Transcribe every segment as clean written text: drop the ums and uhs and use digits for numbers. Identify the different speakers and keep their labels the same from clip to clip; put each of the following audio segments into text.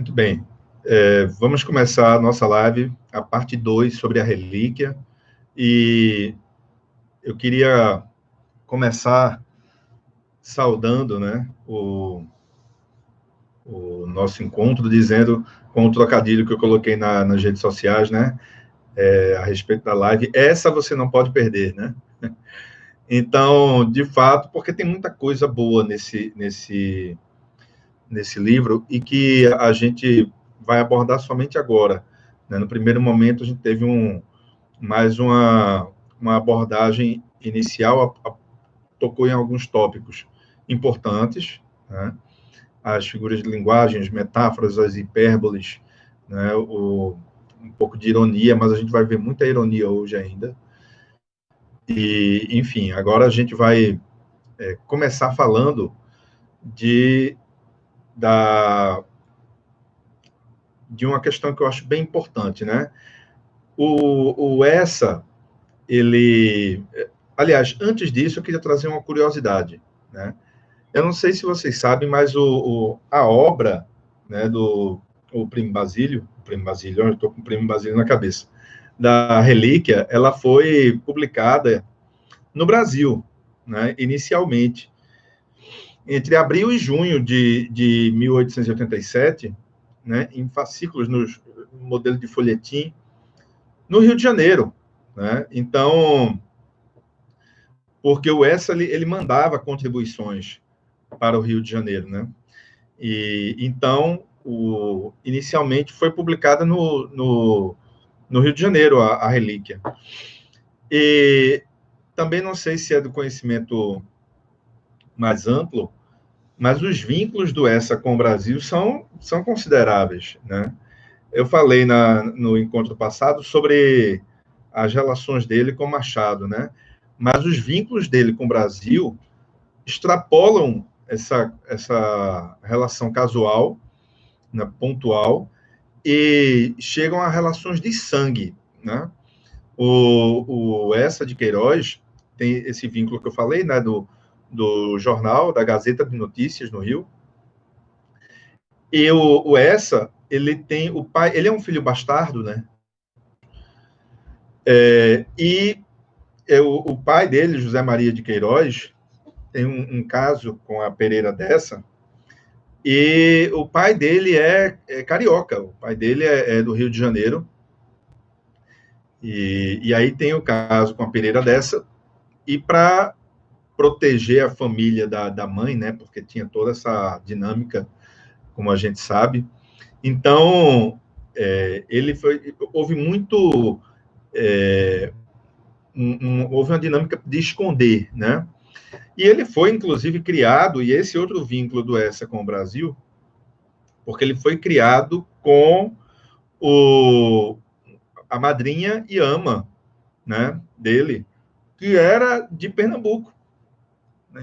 Speaker 1: Muito bem. Vamos começar a nossa live, a parte 2 sobre a relíquia. E eu queria começar saudando, né, o nosso encontro, dizendo, com o trocadilho que eu coloquei nas redes sociais, né, a respeito da live, essa você não pode perder, né? Então, de fato, porque tem muita coisa boa nesse livro e que a gente vai abordar somente agora, né? No primeiro momento, a gente teve mais uma abordagem inicial, tocou em alguns tópicos importantes, né? As figuras de linguagem, as metáforas, as hipérboles, né? Um pouco de ironia, mas a gente vai ver muita ironia hoje ainda. E, enfim, agora a gente vai começar falando de uma questão que eu acho bem importante, né? O Essa, ele... Aliás, antes disso, eu queria trazer uma curiosidade, né? Eu não sei se vocês sabem, mas a obra, né, do Primo Basílio, eu estou com o Primo Basílio na cabeça, da Relíquia, ela foi publicada no Brasil, né, inicialmente, entre abril e junho de 1887, né, em fascículos, no modelo de folhetim, no Rio de Janeiro, né? Então, porque o Essa, ele mandava contribuições para o Rio de Janeiro, né? E então, inicialmente foi publicada no Rio de Janeiro a relíquia. E também não sei se é do conhecimento mais amplo, mas os vínculos do Essa com o Brasil são consideráveis, né? Eu falei no encontro passado sobre as relações dele com Machado, né? Mas os vínculos dele com o Brasil extrapolam essa relação casual, né, pontual, e chegam a relações de sangue, né? O Essa de Queiroz tem esse vínculo que eu falei, né, do jornal, da Gazeta de Notícias no Rio, e o Essa, ele tem o pai, ele é um filho bastardo, né? O pai dele, José Maria de Queiroz, tem um caso com a Pereira Dessa, e o pai dele é carioca, o pai dele é do Rio de Janeiro, e aí tem o caso com a Pereira Dessa, e para proteger a família da mãe, né, porque tinha toda essa dinâmica, como a gente sabe, então, houve muito, houve uma dinâmica de esconder, né, e ele foi, inclusive, criado, e esse outro vínculo do Essa com o Brasil, porque ele foi criado com a madrinha e ama, né, dele, que era de Pernambuco.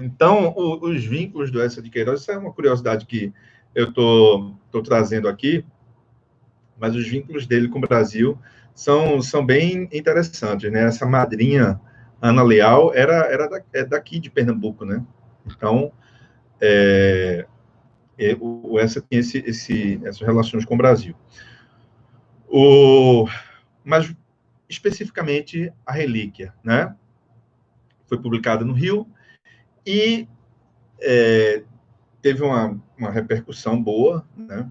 Speaker 1: Então, os vínculos do Essa de Queiroz, isso é uma curiosidade que eu estou trazendo aqui, mas os vínculos dele com o Brasil são bem interessantes, né? Essa madrinha, Ana Leal, é daqui de Pernambuco, né? Então, o Essa tem essas relações com o Brasil. Mas, especificamente, a Relíquia, né? Foi publicada no Rio e teve uma repercussão boa, né?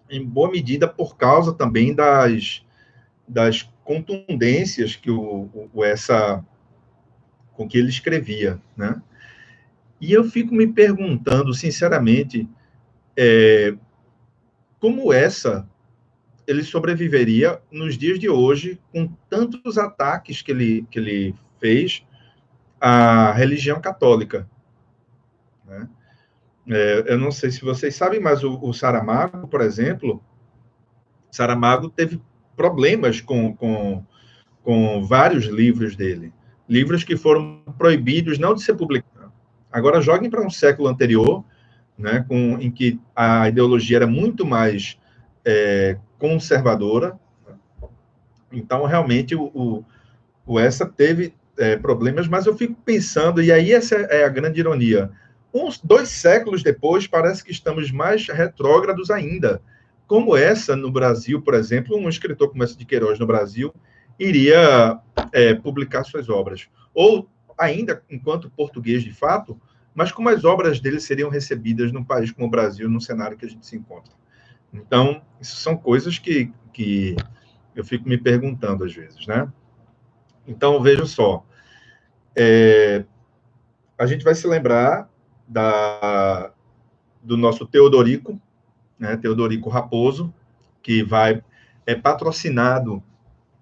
Speaker 1: Em boa medida por causa também das contundências que o Essa, com que ele escrevia, né? E eu fico me perguntando, sinceramente, como Essa ele sobreviveria nos dias de hoje com tantos ataques que ele fez à religião católica, né? Eu não sei se vocês sabem, mas o Saramago, por exemplo, Saramago teve problemas com vários livros dele. Livros que foram proibidos não de ser publicados. Agora, joguem para um século anterior, né, em que a ideologia era muito mais conservadora. Então, realmente, o Essa teve problemas, mas eu fico pensando, e aí essa é a grande ironia, 2 séculos depois, parece que estamos mais retrógrados ainda, como essa no Brasil, por exemplo, um escritor como essa de Queiroz no Brasil iria publicar suas obras. Ou, ainda, enquanto português de fato, mas como as obras dele seriam recebidas num país como o Brasil, no cenário que a gente se encontra. Então, isso são coisas que eu fico me perguntando às vezes, né? Então, veja só, a gente vai se lembrar do nosso Teodorico, né? Teodorico Raposo, que é patrocinado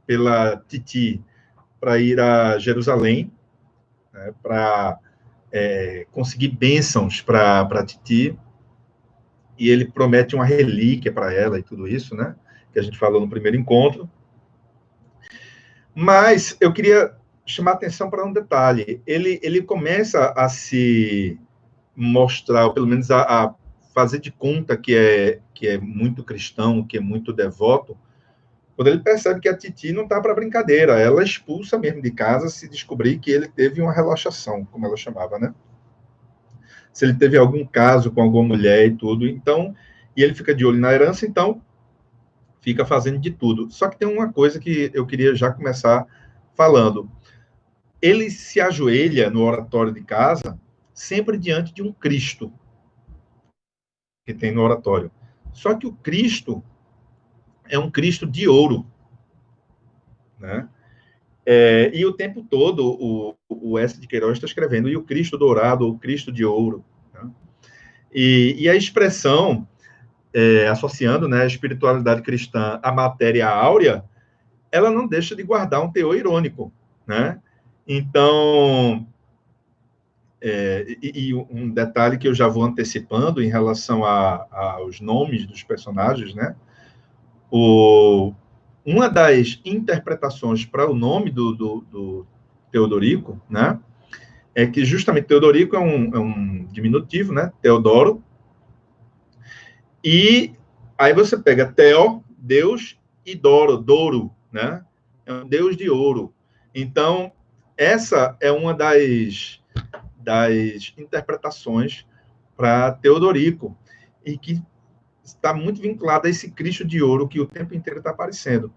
Speaker 1: pela Titi para ir a Jerusalém, né? Para conseguir bênçãos para Titi, e ele promete uma relíquia para ela e tudo isso, né? Que a gente falou no primeiro encontro. Mas eu queria chamar atenção para um detalhe. Ele começa a se mostrar, ou pelo menos a fazer de conta que é muito cristão, que é muito devoto, quando ele percebe que a Titi não está para brincadeira. Ela expulsa mesmo de casa se descobrir que ele teve uma relaxação, como ela chamava, né? Se ele teve algum caso com alguma mulher e tudo. Então, e ele fica de olho na herança, então fica fazendo de tudo. Só que tem uma coisa que eu queria já começar falando. Ele se ajoelha no oratório de casa sempre diante de um Cristo que tem no oratório. Só que o Cristo é um Cristo de ouro, né? E o tempo todo o S. de Queiroz está escrevendo, e o Cristo dourado, o Cristo de ouro. Né? E a expressão, associando, né, a espiritualidade cristã à matéria áurea, ela não deixa de guardar um teor irônico, né? Então, e um detalhe que eu já vou antecipando em relação aos nomes dos personagens, né? Uma das interpretações para o nome do Teodorico, né? É que justamente Teodorico é um diminutivo, né? Teodoro. E aí você pega Teo, Deus, e Douro, né? É um Deus de ouro. Então, essa é uma das interpretações para Teodorico, e que está muito vinculada a esse Cristo de ouro que o tempo inteiro está aparecendo.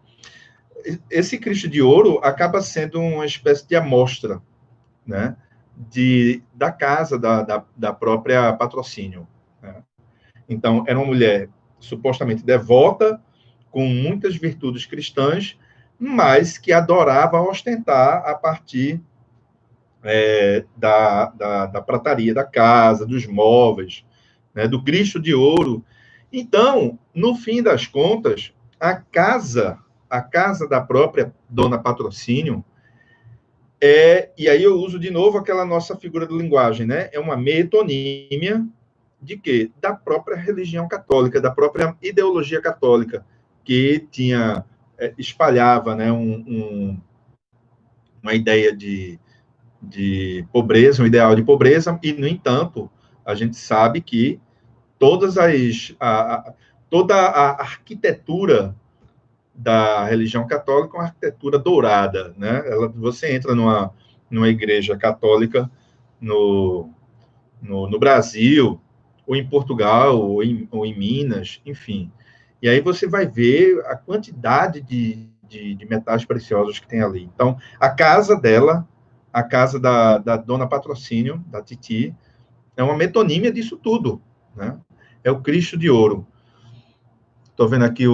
Speaker 1: Esse Cristo de ouro acaba sendo uma espécie de amostra, né, da casa da própria Patrocínio. Né? Então, era uma mulher supostamente devota, com muitas virtudes cristãs, mas que adorava ostentar a partir da prataria da casa, dos móveis, né, do Cristo de ouro. Então, no fim das contas, a casa da própria Dona Patrocínio e aí eu uso de novo aquela nossa figura de linguagem, né? É uma metonímia de quê? Da própria religião católica, da própria ideologia católica, que espalhava, né, uma ideia de pobreza, um ideal de pobreza, e, no entanto, a gente sabe que toda a arquitetura da religião católica é uma arquitetura dourada, né? Você entra numa igreja católica no Brasil, ou em Portugal, ou em Minas, enfim. E aí você vai ver a quantidade de metais preciosos que tem ali. Então, a casa dela, a casa da Dona Patrocínio, da Titi, é uma metonímia disso tudo, né? É o Cristo de ouro. Estou vendo aqui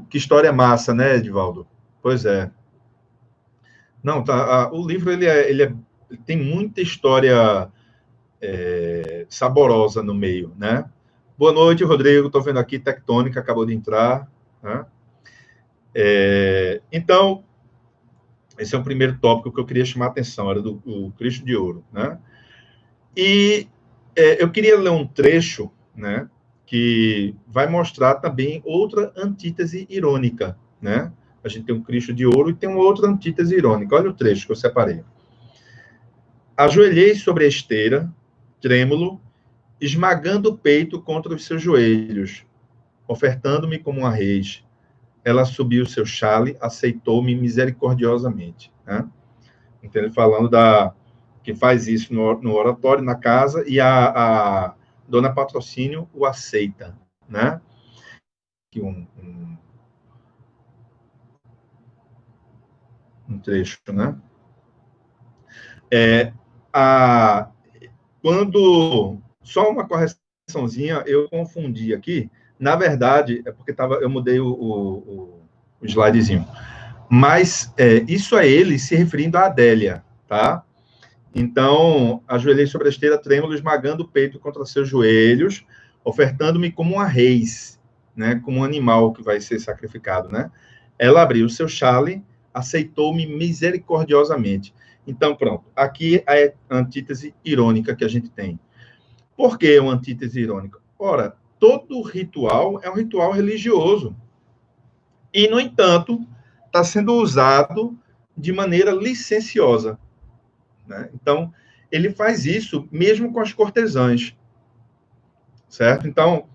Speaker 1: que história massa, né, Edivaldo? Pois é. Não, tá. O livro ele tem muita história saborosa no meio, né? Boa noite, Rodrigo. Estou vendo aqui Tectônica acabou de entrar. Né? Então, esse é o primeiro tópico que eu queria chamar a atenção, era do Cristo de Ouro, né? E eu queria ler um trecho, né, que vai mostrar também outra antítese irônica, né? A gente tem um Cristo de ouro e tem uma outra antítese irônica. Olha o trecho que eu separei. Ajoelhei sobre a esteira, trêmulo, esmagando o peito contra os seus joelhos, ofertando-me como uma reis. Ela subiu seu chale, aceitou-me misericordiosamente. Né? Então, ele falando que faz isso no oratório, na casa, e a Dona Patrocínio o aceita. Né? aqui um trecho, né? Quando... Só uma correçãozinha, eu confundi aqui. Na verdade, é porque eu mudei o slidezinho. Mas isso é ele se referindo a Adélia, tá? Então, ajoelhei sobre a esteira, trêmulo, esmagando o peito contra seus joelhos, ofertando-me como uma reis, né? Como um animal que vai ser sacrificado, né? Ela abriu o seu chale, aceitou-me misericordiosamente. Então, pronto. Aqui é a antítese irônica que a gente tem. Por que uma antítese irônica? Ora, todo ritual é um ritual religioso. E, no entanto, está sendo usado de maneira licenciosa, né? Então, ele faz isso mesmo com as cortesãs, certo? Então,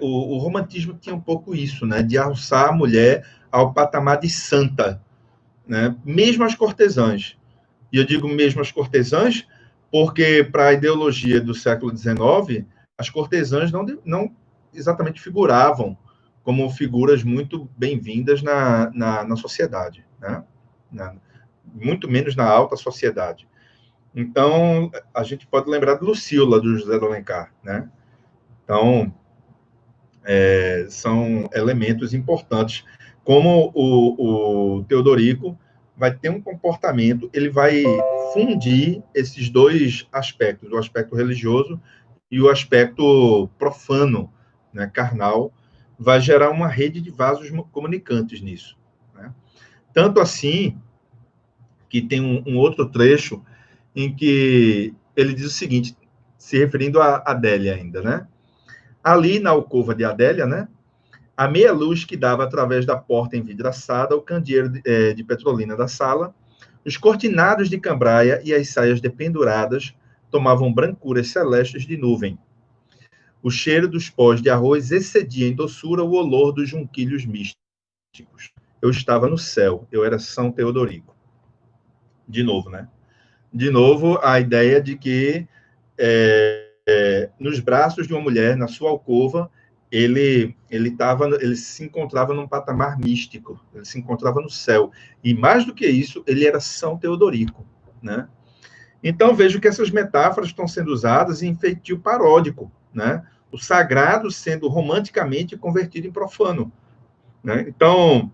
Speaker 1: o romantismo tinha um pouco isso, né? De alçar a mulher ao patamar de santa, né? Mesmo as cortesãs. E eu digo mesmo as cortesãs porque, para a ideologia do século XIX, as cortesãs não exatamente figuravam como figuras muito bem-vindas na sociedade, né? Muito menos na alta sociedade. Então, a gente pode lembrar de Lucília, do José de Alencar, né? Então, são elementos importantes. Como o Teodorico vai ter um comportamento, ele vai fundir esses dois aspectos, o aspecto religioso e o aspecto profano, né, carnal, vai gerar uma rede de vasos comunicantes nisso, né? Tanto assim que tem um outro trecho em que ele diz o seguinte, se referindo a Adélia ainda, né? Ali na alcova de Adélia, né? A meia luz que dava através da porta envidraçada, o candeeiro de petrolina da sala, os cortinados de cambraia e as saias dependuradas tomavam brancuras celestes de nuvem. O cheiro dos pós de arroz excedia em doçura o olor dos junquilhos místicos. Eu estava no céu, eu era São Teodorico. De novo, né? De novo, a ideia de que nos braços de uma mulher, na sua alcova, ele se encontrava num patamar místico, ele se encontrava no céu. E mais do que isso, ele era São Teodorico, né? Então, vejo que essas metáforas estão sendo usadas em feitio paródico, né? O sagrado sendo romanticamente convertido em profano, né? Então,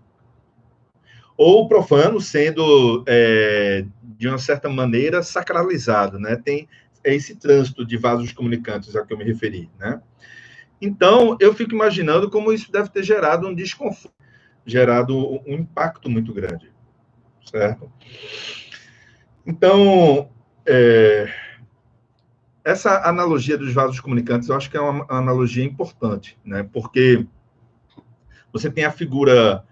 Speaker 1: ou o profano sendo, de uma certa maneira, sacralizado, né? Tem esse trânsito de vasos comunicantes a que eu me referi, né? Então, eu fico imaginando como isso deve ter gerado um desconforto, gerado um impacto muito grande, certo? Então, essa analogia dos vasos comunicantes, eu acho que é uma analogia importante, né? Porque você tem a figura,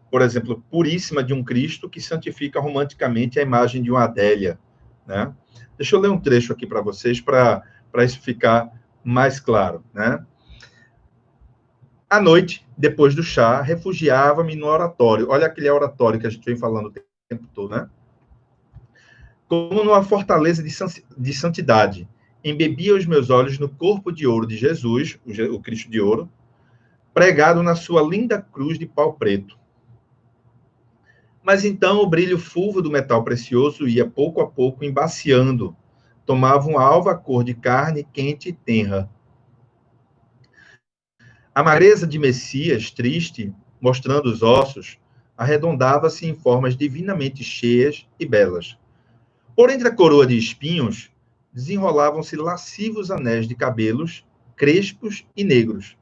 Speaker 1: por exemplo, puríssima de um Cristo que santifica romanticamente a imagem de uma Adélia, né? Deixa eu ler um trecho aqui para vocês, para isso ficar mais claro, né? À noite, depois do chá, refugiava-me no oratório. Olha aquele oratório que a gente vem falando o tempo todo, né? Como numa fortaleza de santidade. Embebia os meus olhos no corpo de ouro de Jesus, o Cristo de ouro, pregado na sua linda cruz de pau preto. Mas então o brilho fulvo do metal precioso ia pouco a pouco embaciando, tomava uma alva cor de carne quente e tenra. A magreza de Messias, triste, mostrando os ossos, arredondava-se em formas divinamente cheias e belas. Por entre a coroa de espinhos, desenrolavam-se lascivos anéis de cabelos, crespos e negros.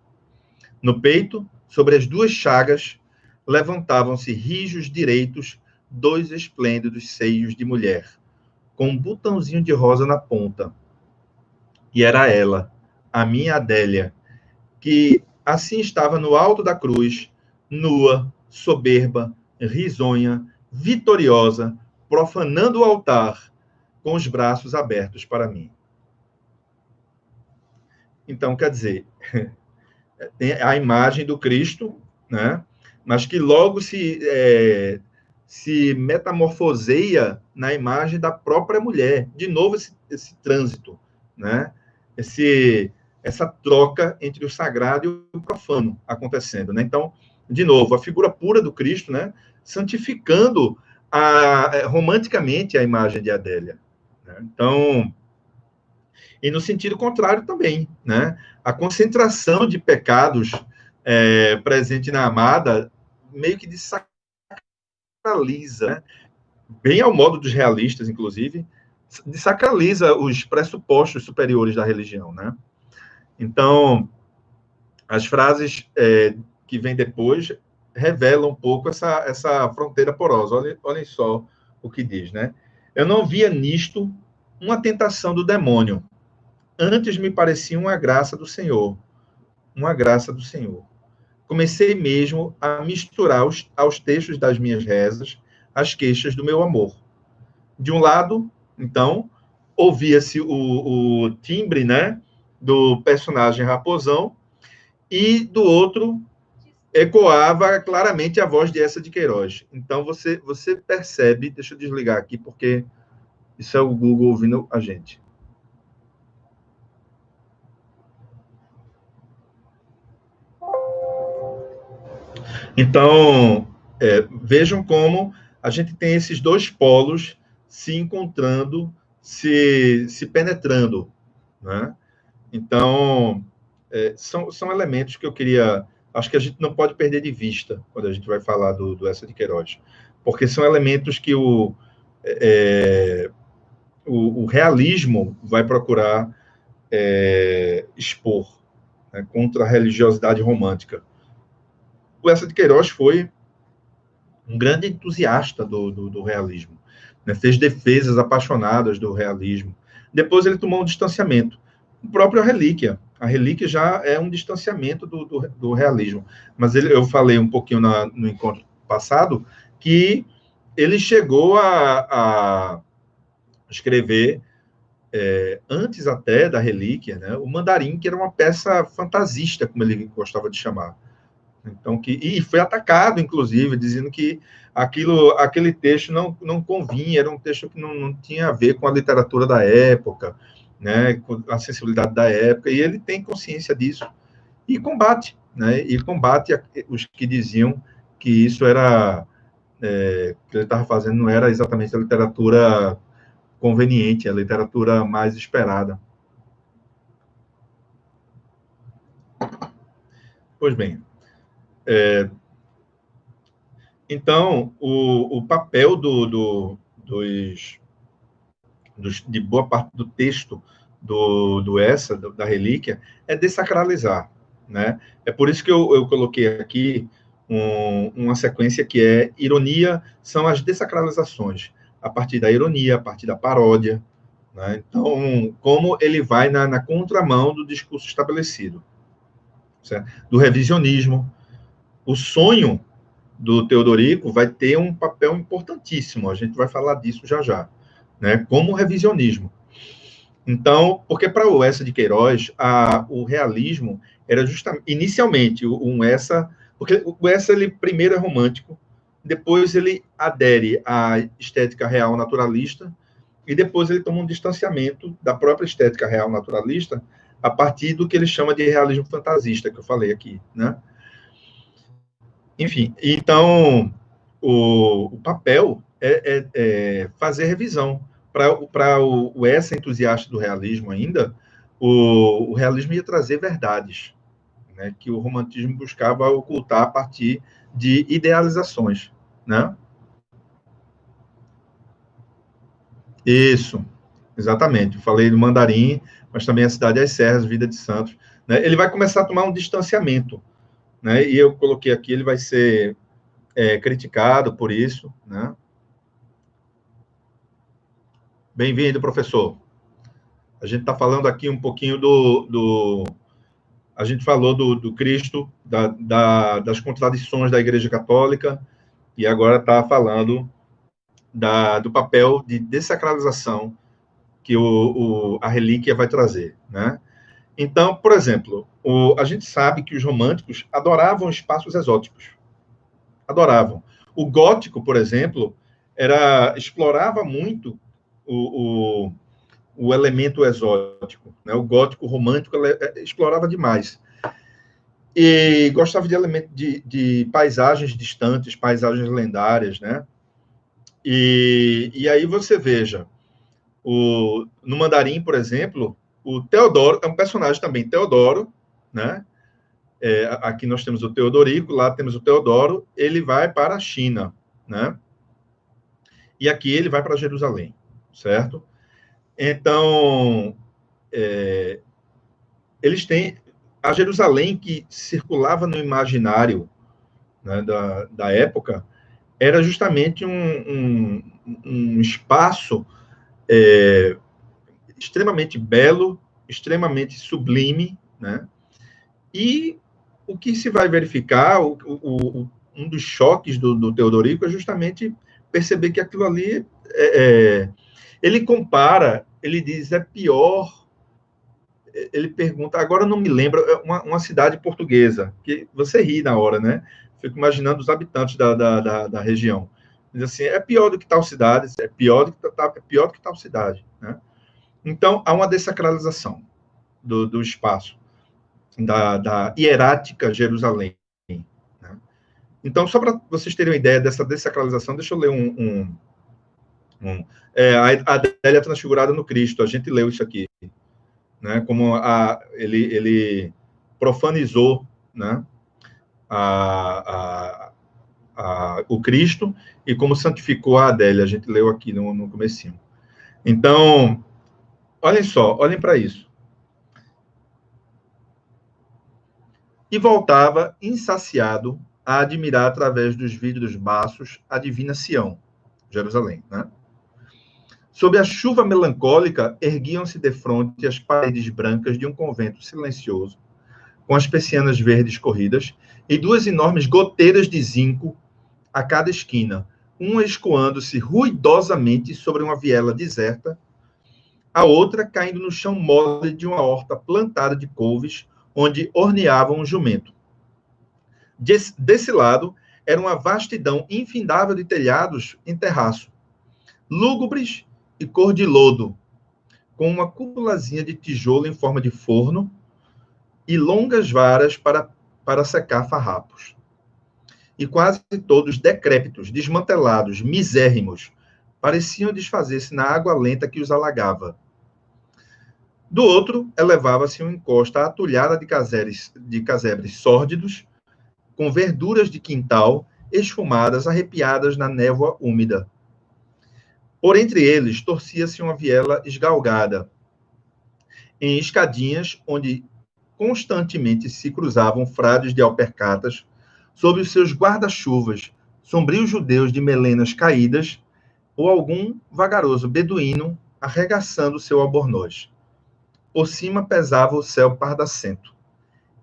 Speaker 1: No peito, sobre as duas chagas, levantavam-se rijos direitos dois esplêndidos seios de mulher, com um botãozinho de rosa na ponta. E era ela, a minha Adélia, que assim estava no alto da cruz, nua, soberba, risonha, vitoriosa, profanando o altar, com os braços abertos para mim. Então, quer dizer, tem a imagem do Cristo, né? Mas que logo se metamorfoseia na imagem da própria mulher. De novo, esse trânsito, né? essa troca entre o sagrado e o profano acontecendo, né? Então, de novo, a figura pura do Cristo, né? Santificando romanticamente a imagem de Adélia, né? Então, e no sentido contrário também, né? A concentração de pecados presente na amada meio que desacraliza, né? Bem ao modo dos realistas, inclusive, desacraliza os pressupostos superiores da religião, né? Então, as frases que vêm depois revelam um pouco essa fronteira porosa. Olhem só o que diz, né? Eu não via nisto uma tentação do demônio. Antes me parecia uma graça do Senhor. Uma graça do Senhor. Comecei mesmo a misturar aos textos das minhas rezas as queixas do meu amor. De um lado, então, ouvia-se o timbre, né, do personagem Raposão, e do outro ecoava claramente a voz de Essa de Queiroz. Então você percebe, deixa eu desligar aqui porque isso é o Google ouvindo a gente. Então, vejam como a gente tem esses dois polos se encontrando, se penetrando, né? Então, são elementos que eu queria... Acho que a gente não pode perder de vista quando a gente vai falar do Essa de Queiroz, porque são elementos que o realismo vai procurar expor, né, contra a religiosidade romântica. O Essa de Queiroz foi um grande entusiasta do realismo, né? Fez defesas apaixonadas do realismo. Depois ele tomou um distanciamento. O próprio a Relíquia já é um distanciamento do realismo. Mas eu falei um pouquinho no encontro passado que ele chegou a escrever, antes até da Relíquia, né, o Mandarim, que era uma peça fantasista, como ele gostava de chamar. Então, e foi atacado, inclusive, dizendo que aquele texto não convinha, era um texto que não tinha a ver com a literatura da época, né, com a sensibilidade da época, e ele tem consciência disso, e combate, né, os que diziam que isso era, que ele estava fazendo não era exatamente a literatura conveniente, a literatura mais esperada. Pois bem, então, o papel de boa parte do texto do Essa, da Relíquia, é desacralizar, né? É por isso que eu coloquei aqui uma sequência que é ironia, são as desacralizações, a partir da ironia, a partir da paródia, né? Então, como ele vai na contramão do discurso estabelecido, certo? Do revisionismo. O sonho do Teodorico vai ter um papel importantíssimo, a gente vai falar disso já já, né? Como revisionismo. Então, porque para o Essa de Queiroz, o realismo era justamente, inicialmente, porque o Essa, ele primeiro é romântico, depois ele adere à estética real naturalista, e depois ele toma um distanciamento da própria estética real naturalista a partir do que ele chama de realismo fantasista, que eu falei aqui, né? Enfim, então, o papel é fazer revisão. Para essa entusiasta do realismo ainda, o realismo ia trazer verdades, né, que o romantismo buscava ocultar a partir de idealizações, né? Isso, exatamente. Eu falei do Mandarim, mas também a Cidade das Serras, Vida de Santos, né? Ele vai começar a tomar um distanciamento, né? E eu coloquei aqui, ele vai ser criticado por isso, né? Bem-vindo, professor. A gente está falando aqui um pouquinho a gente falou do Cristo, das contradições da Igreja Católica, e agora está falando do papel de desacralização que a relíquia vai trazer, né? Então, por exemplo, a gente sabe que os românticos adoravam espaços exóticos. Adoravam. O gótico, por exemplo, explorava muito o elemento exótico, né? O gótico romântico explorava demais. E gostava de elementos de paisagens distantes, paisagens lendárias, né? E aí você veja, no Mandarim, por exemplo, o Teodoro é um personagem também, Teodoro, né? Aqui nós temos o Teodorico, lá temos o Teodoro, ele vai para a China, né? E aqui ele vai para Jerusalém, certo? Então, eles têm a Jerusalém que circulava no imaginário, né, da época, era justamente um espaço extremamente belo, extremamente sublime, né? E o que se vai verificar, um dos choques do Teodorico é justamente perceber que aquilo ali, ele compara, ele diz, é pior, ele pergunta, agora eu não me lembro, uma cidade portuguesa, que você ri na hora, né? Fico imaginando os habitantes da região. Diz assim, é pior do que tal cidade, é pior do que tal cidade, né? Então, há uma dessacralização do espaço, da hierática Jerusalém, né? Então, só para vocês terem uma ideia dessa dessacralização, deixa eu ler a Adélia Transfigurada no Cristo, a gente leu isso aqui, né? Como ele profanizou, né? O Cristo e como santificou a Adélia, a gente leu aqui no comecinho. Então, olhem só, olhem para isso. E voltava insaciado a admirar através dos vidros baços a divina Sião, Jerusalém, né? Sob a chuva melancólica, erguiam-se defronte as paredes brancas de um convento silencioso, com as persianas verdes corridas e duas enormes goteiras de zinco a cada esquina, uma escoando-se ruidosamente sobre uma viela deserta, a outra caindo no chão mole de uma horta plantada de couves, onde horneavam um jumento. Desse lado, era uma vastidão infindável de telhados em terraço, lúgubres e cor de lodo, com uma cúpulazinha de tijolo em forma de forno e longas varas para secar farrapos. E quase todos decrépitos, desmantelados, misérrimos, pareciam desfazer-se na água lenta que os alagava. Do outro, elevava-se uma encosta atulhada de casebres sórdidos, com verduras de quintal, esfumadas, arrepiadas na névoa úmida. Por entre eles, torcia-se uma viela esgalgada, em escadinhas onde constantemente se cruzavam frades de alpercatas, sob os seus guarda-chuvas, sombrios judeus de melenas caídas, ou algum vagaroso beduíno arregaçando seu albornoz. Por cima pesava o céu pardacento.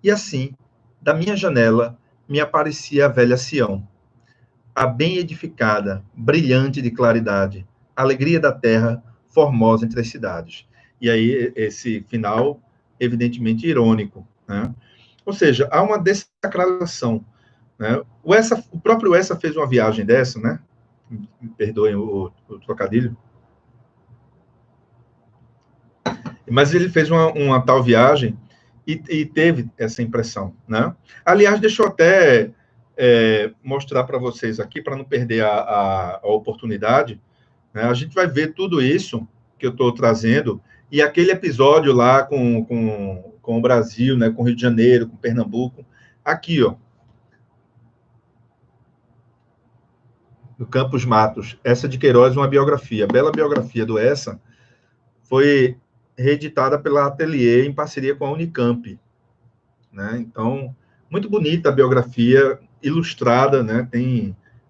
Speaker 1: E assim, da minha janela, me aparecia a velha Sião, a bem edificada, brilhante de claridade, alegria da terra, formosa entre as cidades. E aí, esse final, evidentemente, irônico, né? Ou seja, há uma dessacralização, né? O próprio Essa fez uma viagem dessa, né? Me perdoem o trocadilho. Mas ele fez uma tal viagem e teve essa impressão, né? Aliás, deixa eu até mostrar para vocês aqui, para não perder a oportunidade, né? A gente vai ver tudo isso que eu estou trazendo, e aquele episódio lá com o Brasil, né? Com o Rio de Janeiro, com Pernambuco, aqui, ó, do Campos Matos, Essa de Queiroz, uma biografia, bela biografia do Essa, foi reeditada pela Atelier em parceria com a Unicamp, né? Então, muito bonita a biografia, ilustrada, né?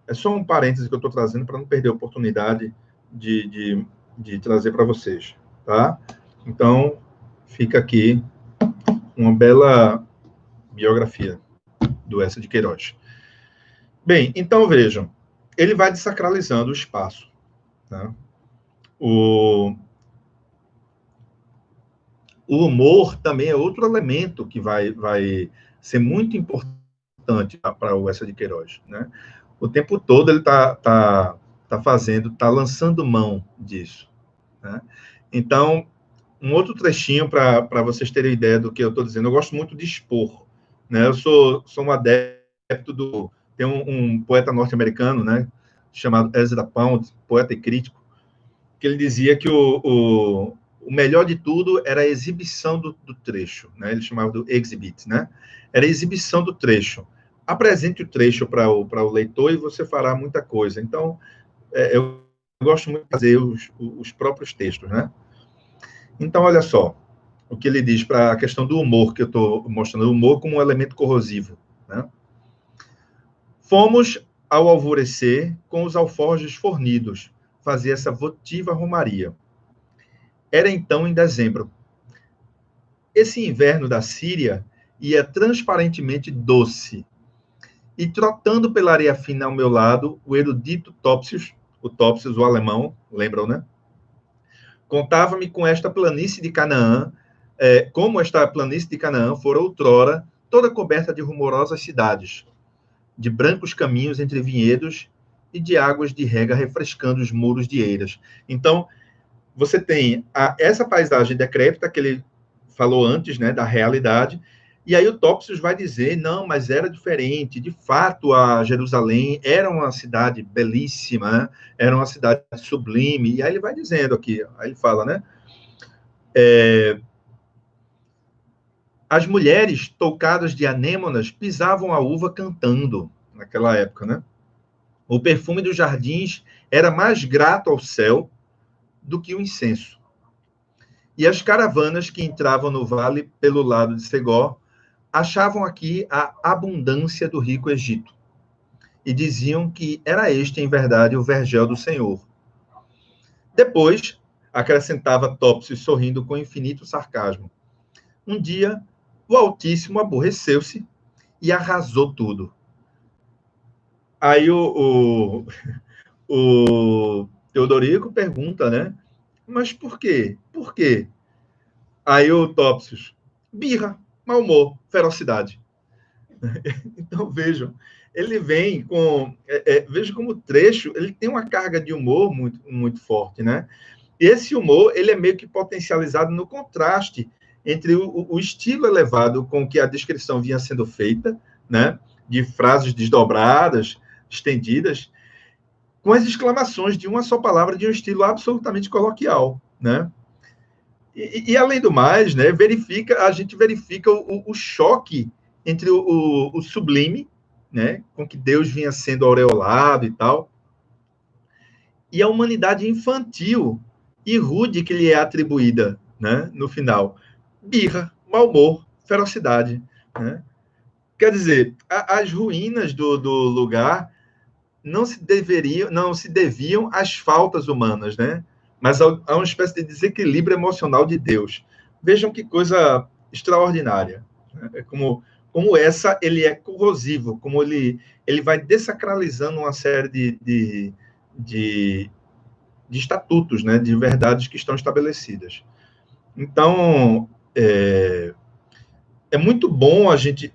Speaker 1: É só um parêntese que eu estou trazendo para não perder a oportunidade de trazer para vocês, tá? Então, fica aqui uma bela biografia do Essa de Queiroz. Bem, então vejam, ele vai desacralizando o espaço, tá? O humor também é outro elemento que vai ser muito importante para o Essa de Queiroz, né? O tempo todo ele tá lançando mão disso, né? Então, um outro trechinho para vocês terem ideia do que eu estou dizendo. Eu gosto muito de expor, né? Eu sou um adepto do... Tem um poeta norte-americano, né, chamado Ezra Pound, poeta e crítico, que ele dizia que o melhor de tudo era a exibição do trecho, né? Ele chamava do exhibit, né? Era a exibição do trecho. Apresente o trecho para o leitor e você fará muita coisa. Então, eu gosto muito de fazer os próprios textos, né? Então, olha só, o que ele diz para a questão do humor, que eu estou mostrando, o humor como um elemento corrosivo, né? Fomos ao alvorecer com os alforjes fornidos, fazer essa votiva romaria. Era então em dezembro. Esse inverno da Síria ia transparentemente doce, e trotando pela areia fina ao meu lado, o erudito Topsius, o alemão, lembram, né? Contava-me com esta planície de Canaã, como esta planície de Canaã fora outrora toda coberta de rumorosas cidades, de brancos caminhos entre vinhedos e de águas de rega refrescando os muros de eiras. Então, você tem essa paisagem decrépita que ele falou antes, né, da realidade, e aí o Topsius vai dizer, não, mas era diferente, de fato a Jerusalém era uma cidade belíssima, né? Era uma cidade sublime, e aí ele vai dizendo aqui, aí ele fala, né, as mulheres toucadas de anêmonas pisavam a uva cantando, naquela época, né? O perfume dos jardins era mais grato ao céu do que o incenso. E as caravanas que entravam no vale pelo lado de Segó achavam aqui a abundância do rico Egito e diziam que era este, em verdade, o vergel do Senhor. Depois, acrescentava Topsius, sorrindo com infinito sarcasmo. Um dia, o Altíssimo aborreceu-se e arrasou tudo. Aí o Teodorico pergunta, né? Mas por quê? Por quê? Aí o Topsius, birra, mau humor, ferocidade. Então, vejam, ele vem com... veja como o trecho, ele tem uma carga de humor muito, muito forte, né? Esse humor, ele é meio que potencializado no contraste entre o estilo elevado com que a descrição vinha sendo feita, né? De frases desdobradas, estendidas, com as exclamações de uma só palavra de um estilo absolutamente coloquial, né? E além do mais, né, a gente verifica o choque entre o sublime, né, com que Deus vinha sendo aureolado e tal, e a humanidade infantil e rude que lhe é atribuída, né, no final. Birra, mau humor, ferocidade, né? Quer dizer, as ruínas do lugar não se deviam às faltas humanas, né? Mas a uma espécie de desequilíbrio emocional de Deus. Vejam que coisa extraordinária. Né? Como essa, ele é corrosivo, como ele vai desacralizando uma série de estatutos, né? De verdades que estão estabelecidas. Então, é muito bom a gente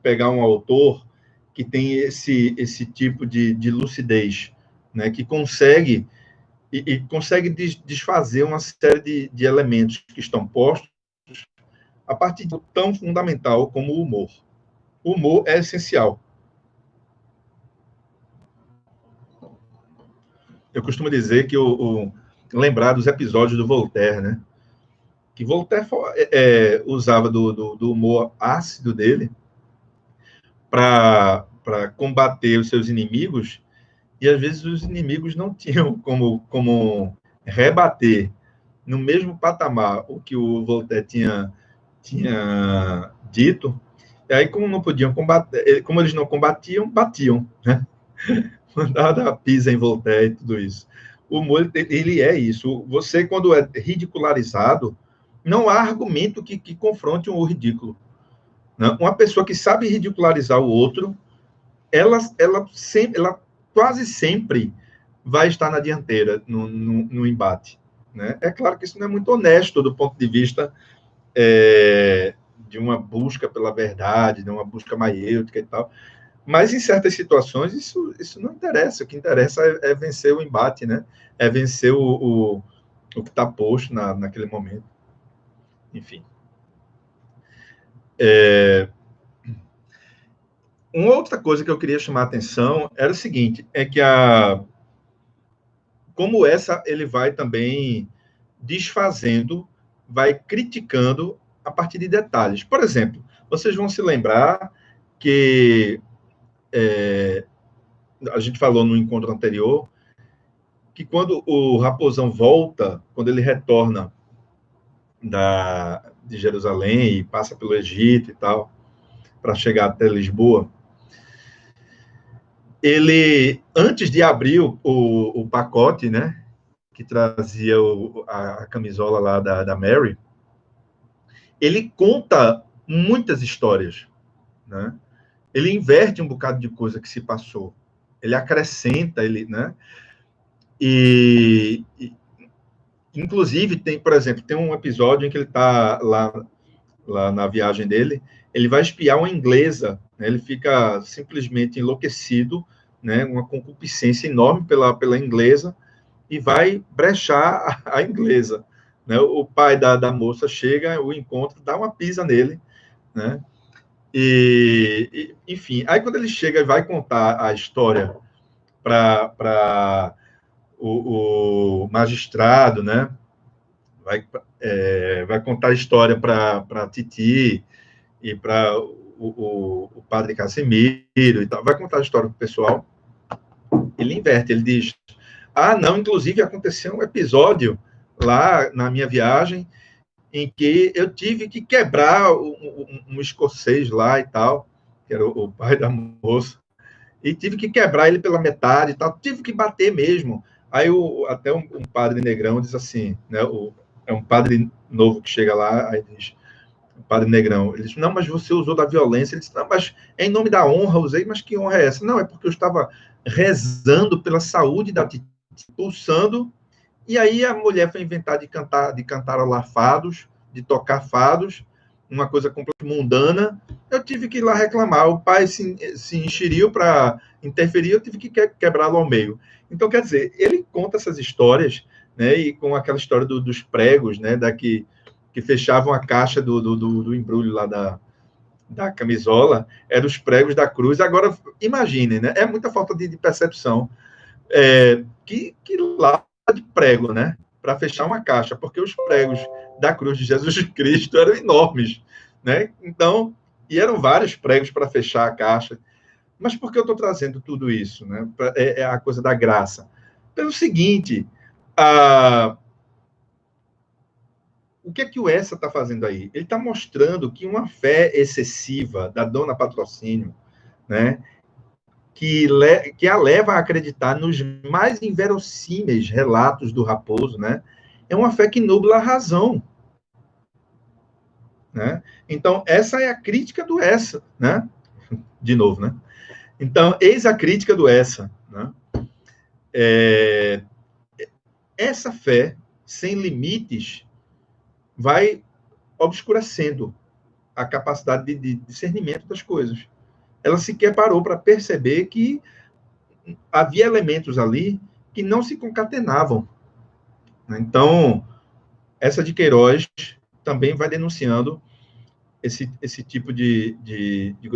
Speaker 1: pegar um autor que tem esse tipo de lucidez, né, que consegue consegue desfazer uma série de elementos que estão postos a partir de tão fundamental como o humor. O humor é essencial. Eu costumo dizer que lembrar dos episódios do Voltaire, né? Que Voltaire usava do humor ácido dele para combater os seus inimigos, e às vezes os inimigos não tinham como rebater no mesmo patamar o que o Voltaire tinha dito, e aí como não podiam combater, como eles não combatiam, batiam, né? Mandava a pisa em Voltaire e tudo isso. O humor, ele é isso. Você, quando é ridicularizado, não há argumento que confronte o ridículo. Né? Uma pessoa que sabe ridicularizar o outro, ela quase sempre vai estar na dianteira no embate. Né? É claro que isso não é muito honesto do ponto de vista de uma busca pela verdade, de uma busca maiêutica e tal, mas em certas situações isso não interessa. O que interessa é vencer o embate, né? É vencer o que está posto naquele momento. Enfim. Uma outra coisa que eu queria chamar a atenção era o seguinte, é que como essa ele vai também desfazendo, vai criticando a partir de detalhes. Por exemplo, vocês vão se lembrar que a gente falou no encontro anterior que quando o Raposão volta, quando ele retorna de Jerusalém e passa pelo Egito e tal, para chegar até Lisboa, ele, antes de abrir o pacote, né, que trazia a camisola lá da Mary, ele conta muitas histórias, né? Ele inverte um bocado de coisa que se passou, ele acrescenta, né? E inclusive tem, por exemplo, tem um episódio em que ele está lá na viagem dele, ele vai espiar uma inglesa, né? Ele fica simplesmente enlouquecido, né? Uma concupiscência enorme pela inglesa, e vai brechar a inglesa, né? O pai da moça chega, o encontra, dá uma pisa nele, né? Enfim, aí quando ele chega e vai contar a história para o magistrado, né? Vai contar a história para Titi e para o padre Casimiro e tal, vai contar a história para o pessoal, ele inverte, ele diz, não, inclusive aconteceu um episódio lá na minha viagem em que eu tive que quebrar um escocês lá e tal, que era o pai da moça, e tive que quebrar ele pela metade e tal, tive que bater mesmo. Aí até um padre negrão diz assim, né, é um padre novo que chega lá, aí diz, o padre negrão, ele diz, não, mas você usou da violência, ele disse, não, mas em nome da honra usei, mas que honra é essa? Não, é porque eu estava rezando pela saúde da Titi, pulsando. E aí a mulher foi inventar de cantar fados, de tocar fados, uma coisa completamente mundana. Eu tive que ir lá reclamar. O pai se enxeriu para interferir, eu tive que quebrá-lo ao meio. Então, quer dizer, ele conta essas histórias, né? E com aquela história dos pregos, né? Que fechavam a caixa do embrulho lá da camisola, eram os pregos da cruz. Agora, imaginem, né? É muita falta de percepção. Que lá de prego, né? Para fechar uma caixa, porque os pregos da cruz de Jesus Cristo eram enormes, né? Então, e eram vários pregos para fechar a caixa. Mas por que eu estou trazendo tudo isso, né? É a coisa da graça. Pelo seguinte, o que é que o Essa está fazendo aí? Ele está mostrando que uma fé excessiva da dona Patrocínio, né? Que a leva a acreditar nos mais inverossímeis relatos do Raposo, né? É uma fé que nubla a razão, né? Então, essa é a crítica do Essa, né? De novo, né? Então, eis a crítica do Essa, né? Essa fé, sem limites, vai obscurecendo a capacidade de discernimento das coisas. Ela sequer parou para perceber que havia elementos ali que não se concatenavam. Então, essa de Queiroz também vai denunciando esse tipo de...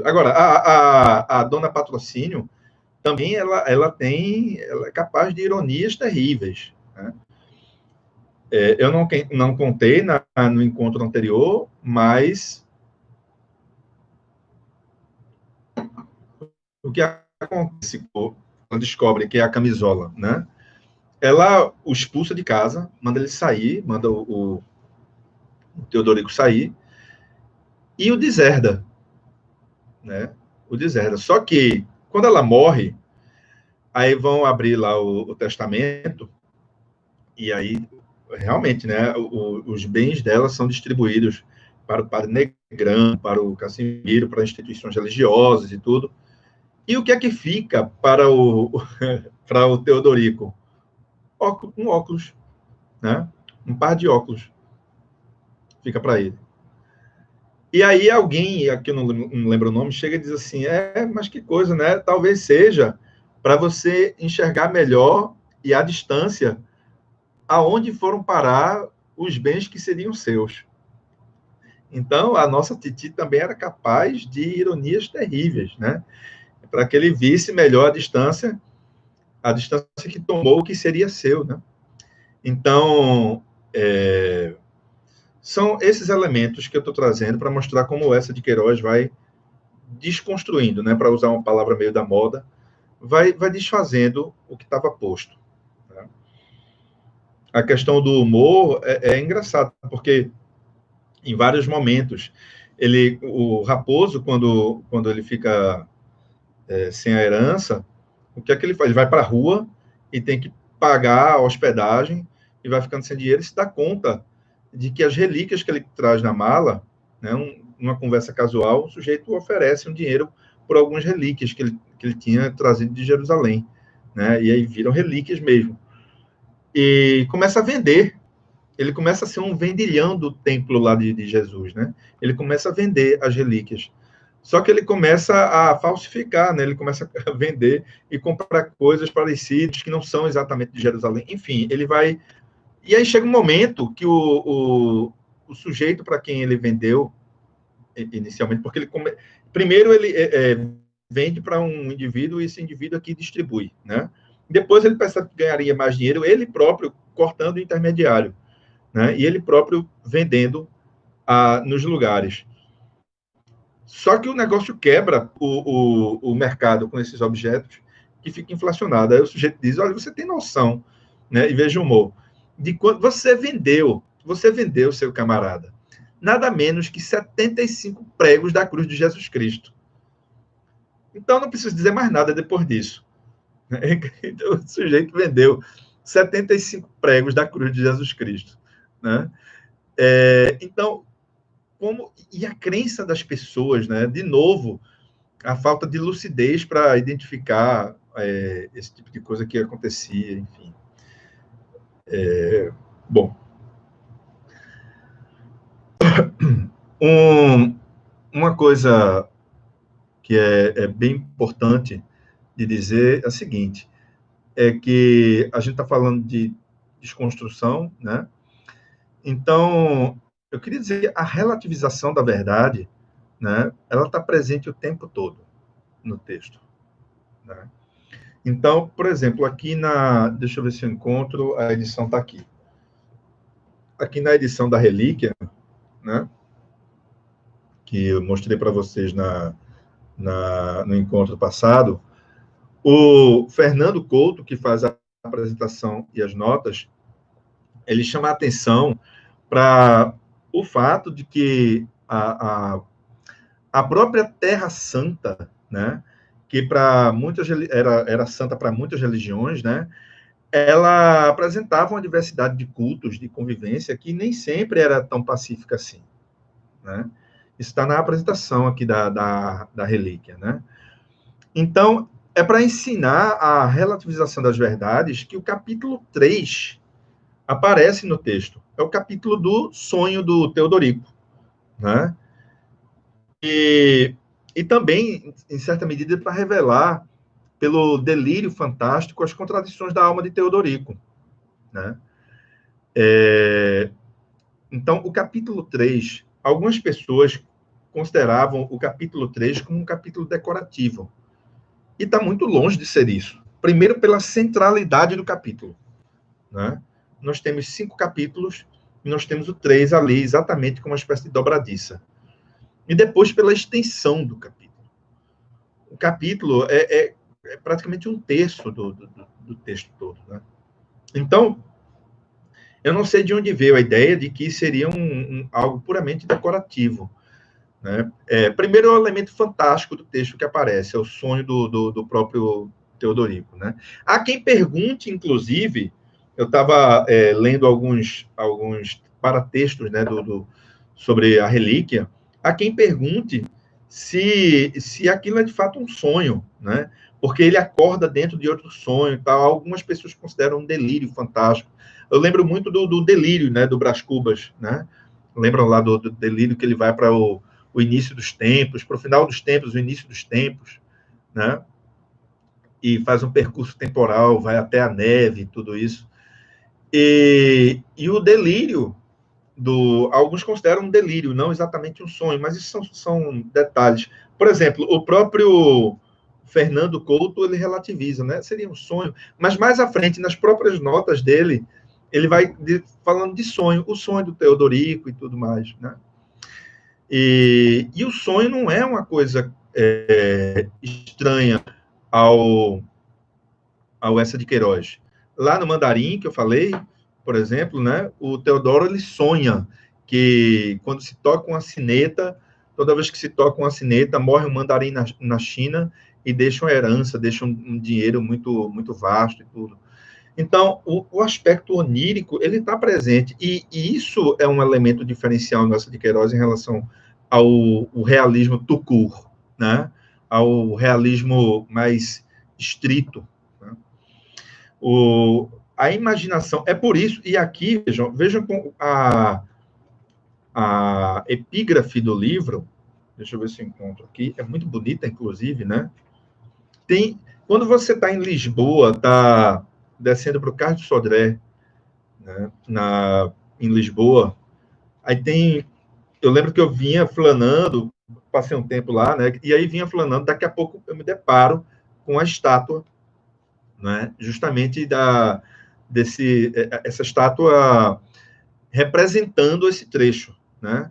Speaker 1: Agora, a dona Patrocínio também ela é capaz de ironias terríveis, né? Eu não contei no encontro anterior, mas o que acontece quando descobre que é a camisola, né? Ela o expulsa de casa, manda ele sair, manda o Teodorico sair, e o deserda, né? O deserda. Só que, quando ela morre, aí vão abrir lá o testamento, e aí, realmente, né, os bens dela são distribuídos para o padre Negrão, para o Casimiro, para instituições religiosas e tudo. E o que é que fica para para o Teodorico? Um óculos, né? Um par de óculos. Fica para ele. E aí alguém, aqui eu não lembro o nome, chega e diz assim, mas que coisa, né? Talvez seja para você enxergar melhor e à distância aonde foram parar os bens que seriam seus. Então, a nossa Titi também era capaz de ironias terríveis, né? Para que ele visse melhor a distância que tomou o que seria seu, né? Então, são esses elementos que eu estou trazendo para mostrar como essa de Queiroz vai desconstruindo, né? Para usar uma palavra meio da moda, vai desfazendo o que estava posto. Né? A questão do humor é engraçado, porque em vários momentos o Raposo, quando ele fica sem a herança, o que é que ele faz? Ele vai para a rua e tem que pagar a hospedagem e vai ficando sem dinheiro e se dá conta de que as relíquias que ele traz na mala, né, uma conversa casual, o sujeito oferece um dinheiro por algumas relíquias que ele tinha trazido de Jerusalém, né, e aí viram relíquias mesmo. E começa a vender. Ele começa a ser um vendilhão do templo lá de Jesus, né? Ele começa a vender as relíquias. Só que ele começa a falsificar, né? Ele começa a vender e comprar coisas parecidas que não são exatamente de Jerusalém. Enfim, ele vai... E aí chega um momento que o sujeito para quem ele vendeu inicialmente, porque primeiro ele vende para um indivíduo e esse indivíduo aqui distribui, né? Depois ele percebe que ganharia mais dinheiro, ele próprio cortando o intermediário, né? E ele próprio vendendo nos lugares. Só que o negócio quebra o mercado com esses objetos que fica inflacionado. Aí o sujeito diz, olha, você tem noção, né? E veja o humor, de quanto você vendeu, seu camarada, nada menos que 75 pregos da cruz de Jesus Cristo. Então não preciso dizer mais nada depois disso. Então, o sujeito vendeu 75 pregos da cruz de Jesus Cristo, né? Então, e a crença das pessoas, né? De novo, a falta de lucidez para identificar esse tipo de coisa que acontecia, enfim. Bom, uma coisa que é bem importante de dizer é a seguinte, é que a gente está falando de desconstrução, né? Então, eu queria dizer que a relativização da verdade, né, ela está presente o tempo todo no texto. Né? Então, por exemplo, aqui deixa eu ver se eu encontro, a edição está aqui. Aqui na edição da Relíquia, né, que eu mostrei para vocês no encontro passado, o Fernando Couto, que faz a apresentação e as notas, ele chama a atenção para o fato de que a própria Terra Santa, né, que para muitas era santa para muitas religiões, né, ela apresentava uma diversidade de cultos, de convivência, que nem sempre era tão pacífica assim. Né? Isso está na apresentação aqui da relíquia. Né? Então, é para ensinar a relativização das verdades que o capítulo 3 aparece no texto. É o capítulo do sonho do Teodorico. Né? E também, em certa medida, para revelar, pelo delírio fantástico, as contradições da alma de Teodorico. Né? Então, o capítulo 3, algumas pessoas consideravam o capítulo 3 como um capítulo decorativo. E está muito longe de ser isso. Primeiro, pela centralidade do capítulo. Né? Nós temos 5 capítulos e nós temos o 3 ali, exatamente como uma espécie de dobradiça. E depois, pela extensão do capítulo. O capítulo é praticamente um terço do texto todo. Né? Então, eu não sei de onde veio a ideia de que seria algo puramente decorativo. Né? Primeiro, é o elemento fantástico do texto que aparece, é o sonho do próprio Teodorico. Né? Há quem pergunte, inclusive, eu estava lendo alguns paratextos, né, sobre a relíquia, há quem pergunte se aquilo é de fato um sonho, né? Porque ele acorda dentro de outro sonho e tal. Algumas pessoas consideram um delírio fantástico. Eu lembro muito do delírio, né, do Brás Cubas, né? Lembram lá do delírio que ele vai para o início dos tempos, para o final dos tempos, o início dos tempos, né? E faz um percurso temporal, vai até a neve, tudo isso. E o delírio, alguns consideram um delírio, não exatamente um sonho, mas isso são detalhes. Por exemplo, o próprio Fernando Couto, ele relativiza, né? Seria um sonho, mas mais à frente, nas próprias notas dele, ele vai falando de sonho, o sonho do Teodorico e tudo mais, né? E o sonho não é uma coisa estranha ao Essa de Queiroz. Lá no Mandarim, que eu falei, por exemplo, né, o Teodoro ele sonha que quando se toca uma sineta, toda vez que se toca uma sineta, morre um mandarim na China e deixa uma herança, deixa um dinheiro muito vasto e tudo. Então, o aspecto onírico, ele está presente, e isso é um elemento diferencial nossa de Queiroz em relação ao realismo tucur, né? Ao realismo mais estrito, né? A imaginação, é por isso, e aqui, vejam a epígrafe do livro, deixa eu ver se eu encontro aqui, é muito bonita, inclusive, né? Quando você está em Lisboa, está descendo para o Carlos de Sodré, né, em Lisboa, aí eu lembro que eu vinha flanando, passei um tempo lá, né, e aí vinha flanando, daqui a pouco eu me deparo com a estátua, né, justamente essa estátua representando esse trecho, né,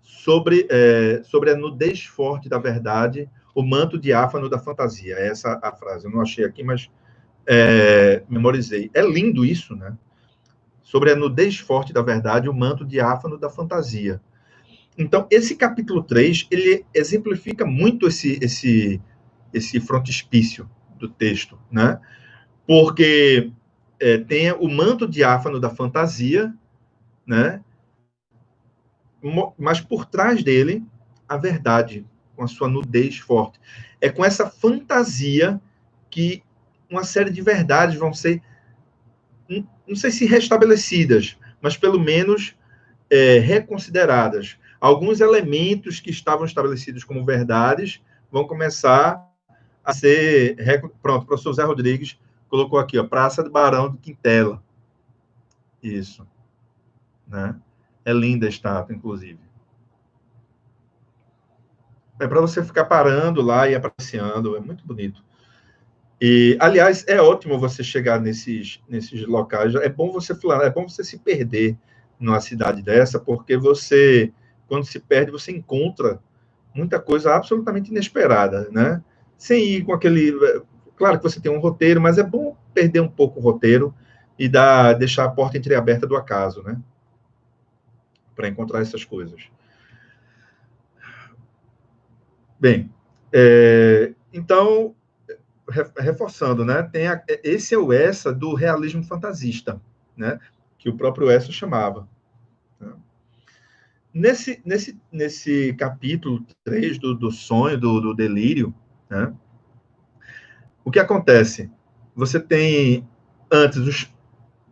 Speaker 1: sobre a nudez forte da verdade, o manto diáfano da fantasia. Essa é a frase, eu não achei aqui, mas memorizei. É lindo isso, né? Sobre a nudez forte da verdade, o manto diáfano da fantasia. Então, esse capítulo 3, ele exemplifica muito esse frontispício do texto, né? Porque tem o manto diáfano da fantasia, né? Mas por trás dele, a verdade, com a sua nudez forte. É com essa fantasia que uma série de verdades vão ser, não sei se restabelecidas, mas pelo menos reconsideradas. Alguns elementos que estavam estabelecidos como verdades vão começar a ser. Pronto, o professor Zé Rodrigues colocou aqui, ó, Praça do Barão de Quintela. Isso. Né? É linda a estátua, inclusive. É para você ficar parando lá e apreciando, é muito bonito. E, aliás, é ótimo você chegar nesses locais. É bom você é bom você se perder numa cidade dessa, porque você, quando se perde, você encontra muita coisa absolutamente inesperada, né? Sem ir com aquele. Claro que você tem um roteiro, mas é bom perder um pouco o roteiro e deixar a porta entreaberta do acaso, né? Para encontrar essas coisas. Bem, então, reforçando, né? Esse é o Essa do realismo fantasista, né? Que o próprio Essa chamava. Né? Nesse capítulo 3 do sonho, do delírio, né? O que acontece? Você tem, antes,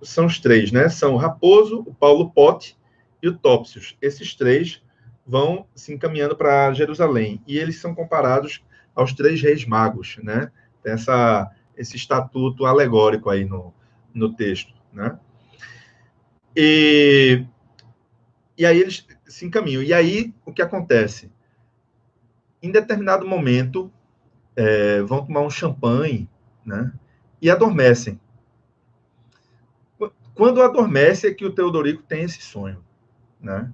Speaker 1: são os três, né? São o Raposo, o Paulo Pote e o Topsius. Esses três vão se encaminhando para Jerusalém. E eles são comparados aos três reis magos, né? Tem esse estatuto alegórico aí no texto, né? E aí eles se encaminham. E aí, o que acontece? Em determinado momento, vão tomar um champanhe, né? E adormecem. Quando adormece é que o Teodorico tem esse sonho, né?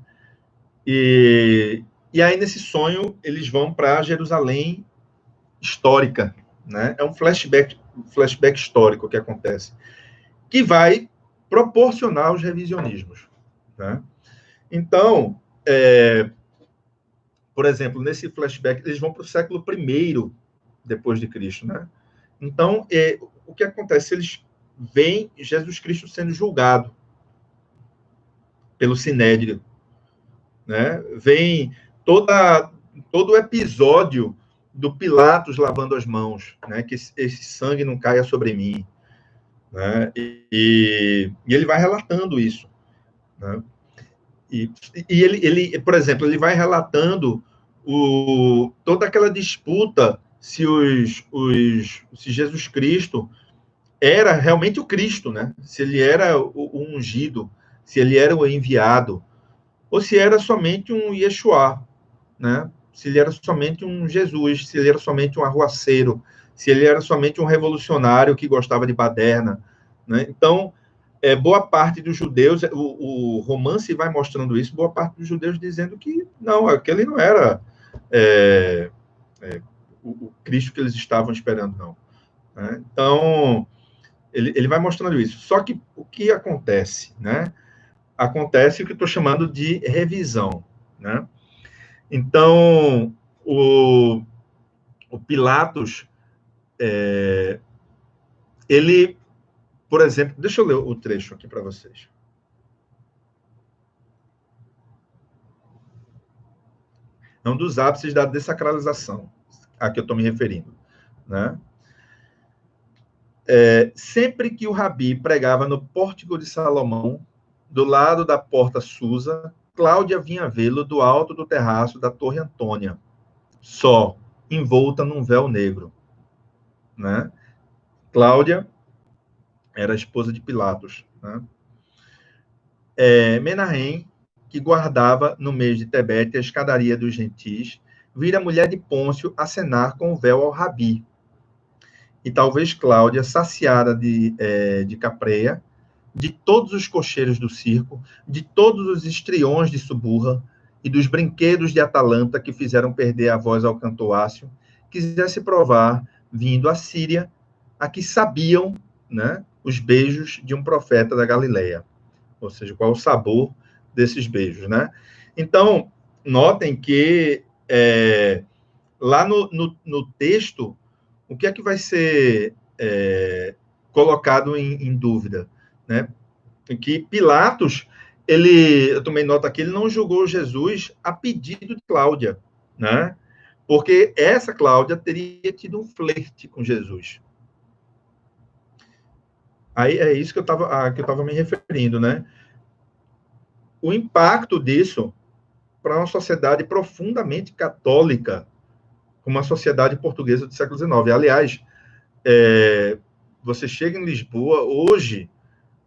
Speaker 1: E aí, nesse sonho, eles vão para Jerusalém histórica, né? É um flashback histórico que acontece, que vai proporcionar os revisionismos, né? Então, por exemplo, nesse flashback, eles vão para o século I depois de Cristo, né? Então, o que acontece? Eles veem Jesus Cristo sendo julgado pelo Sinédrio, né? Vem todo o episódio do Pilatos lavando as mãos, né? Que esse sangue não caia sobre mim, né? E ele vai relatando isso, né? E ele, por exemplo, ele vai relatando toda aquela disputa se Jesus Cristo era realmente o Cristo, né? Se ele era o ungido, se ele era o enviado, ou se era somente um Yeshua, né? Se ele era somente um Jesus, se ele era somente um arruaceiro, se ele era somente um revolucionário que gostava de baderna, né? Então, boa parte dos judeus, o romance vai mostrando isso, boa parte dos judeus dizendo que não, aquele não era o Cristo que eles estavam esperando, não. Né? Então, ele vai mostrando isso. Só que o que acontece, né? Acontece o que eu estou chamando de revisão, né? Então, o Pilatos, ele, por exemplo, deixa eu ler o trecho aqui para vocês. É um dos ápices da dessacralização a que eu estou me referindo, né? Sempre que o Rabi pregava no pórtico de Salomão, do lado da porta Susa, Cláudia vinha vê-lo do alto do terraço da Torre Antônia, só, envolta num véu negro, né? Cláudia era a esposa de Pilatos, né? Menahem, que guardava no mês de Tebete a escadaria dos gentis, vira a mulher de Pôncio acenar com o véu ao Rabi. E talvez Cláudia, saciada de Capreia, de todos os cocheiros do circo, de todos os estriões de Suburra e dos brinquedos de Atalanta que fizeram perder a voz ao cantoácio, quisesse provar, vindo à Síria, a que sabiam, né, os beijos de um profeta da Galileia. Ou seja, qual o sabor desses beijos, né? Então, notem que lá no texto, o que é que vai ser colocado em dúvida, né? Que Pilatos, eu tomei nota que ele não julgou Jesus a pedido de Cláudia, né? Porque essa Cláudia teria tido um flerte com Jesus. Aí é isso que eu estava me referindo, né? O impacto disso para uma sociedade profundamente católica, como a sociedade portuguesa do século XIX. Aliás, você chega em Lisboa, hoje,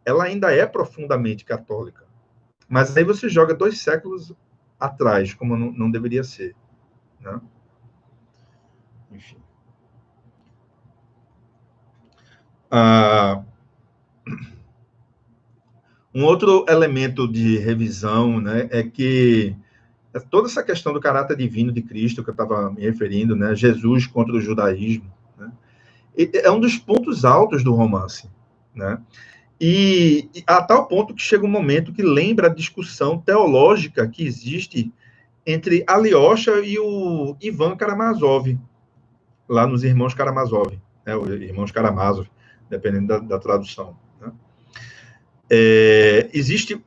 Speaker 1: ela ainda é profundamente católica. Mas aí você joga 2 séculos atrás, como não deveria ser. Né? Enfim. Um outro elemento de revisão, né, é que toda essa questão do caráter divino de Cristo, que eu estava me referindo, né, Jesus contra o judaísmo, né, é um dos pontos altos do romance. Né? E a tal ponto que chega um momento que lembra a discussão teológica que existe entre Alyosha e o Ivan Karamazov, lá nos Irmãos Karamazov, né, os Irmãos Karamazov, dependendo da tradução. Né?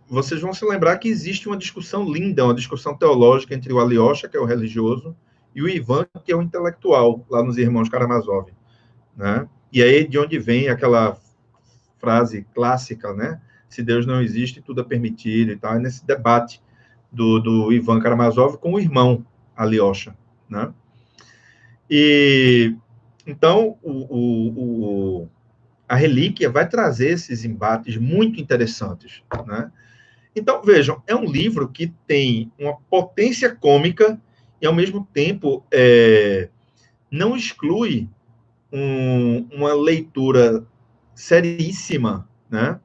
Speaker 1: Vocês vão se lembrar que existe uma discussão linda, uma discussão teológica entre o Alyosha, que é o religioso, e o Ivan, que é o intelectual, lá nos Irmãos Karamazov. Né? E aí, de onde vem aquela frase clássica, né? Se Deus não existe, tudo é permitido e tal, é nesse debate do Ivan Karamazov com o irmão Alyosha, né? E então a relíquia vai trazer esses embates muito interessantes, né? Então vejam, é um livro que tem uma potência cômica e ao mesmo tempo não exclui uma leitura seríssima, né?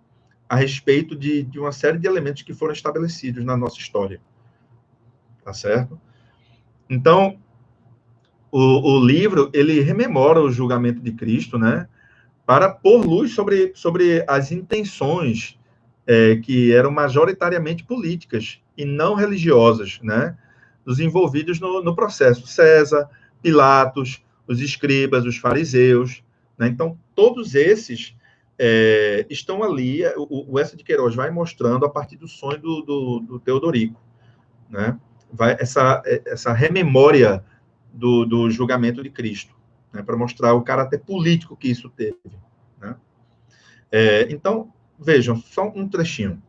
Speaker 1: A respeito de uma série de elementos que foram estabelecidos na nossa história. Tá certo? Então, o livro, ele rememora o julgamento de Cristo, né? Para pôr luz sobre as intenções que eram majoritariamente políticas e não religiosas, né? Dos envolvidos no processo. César, Pilatos, os escribas, os fariseus, né? Então, todos esses estão ali. O Essa de Queiroz vai mostrando a partir do sonho do Teodorico, né? Essa rememória do julgamento de Cristo, né? Para mostrar o caráter político que isso teve. Né? Então, vejam, só um trechinho.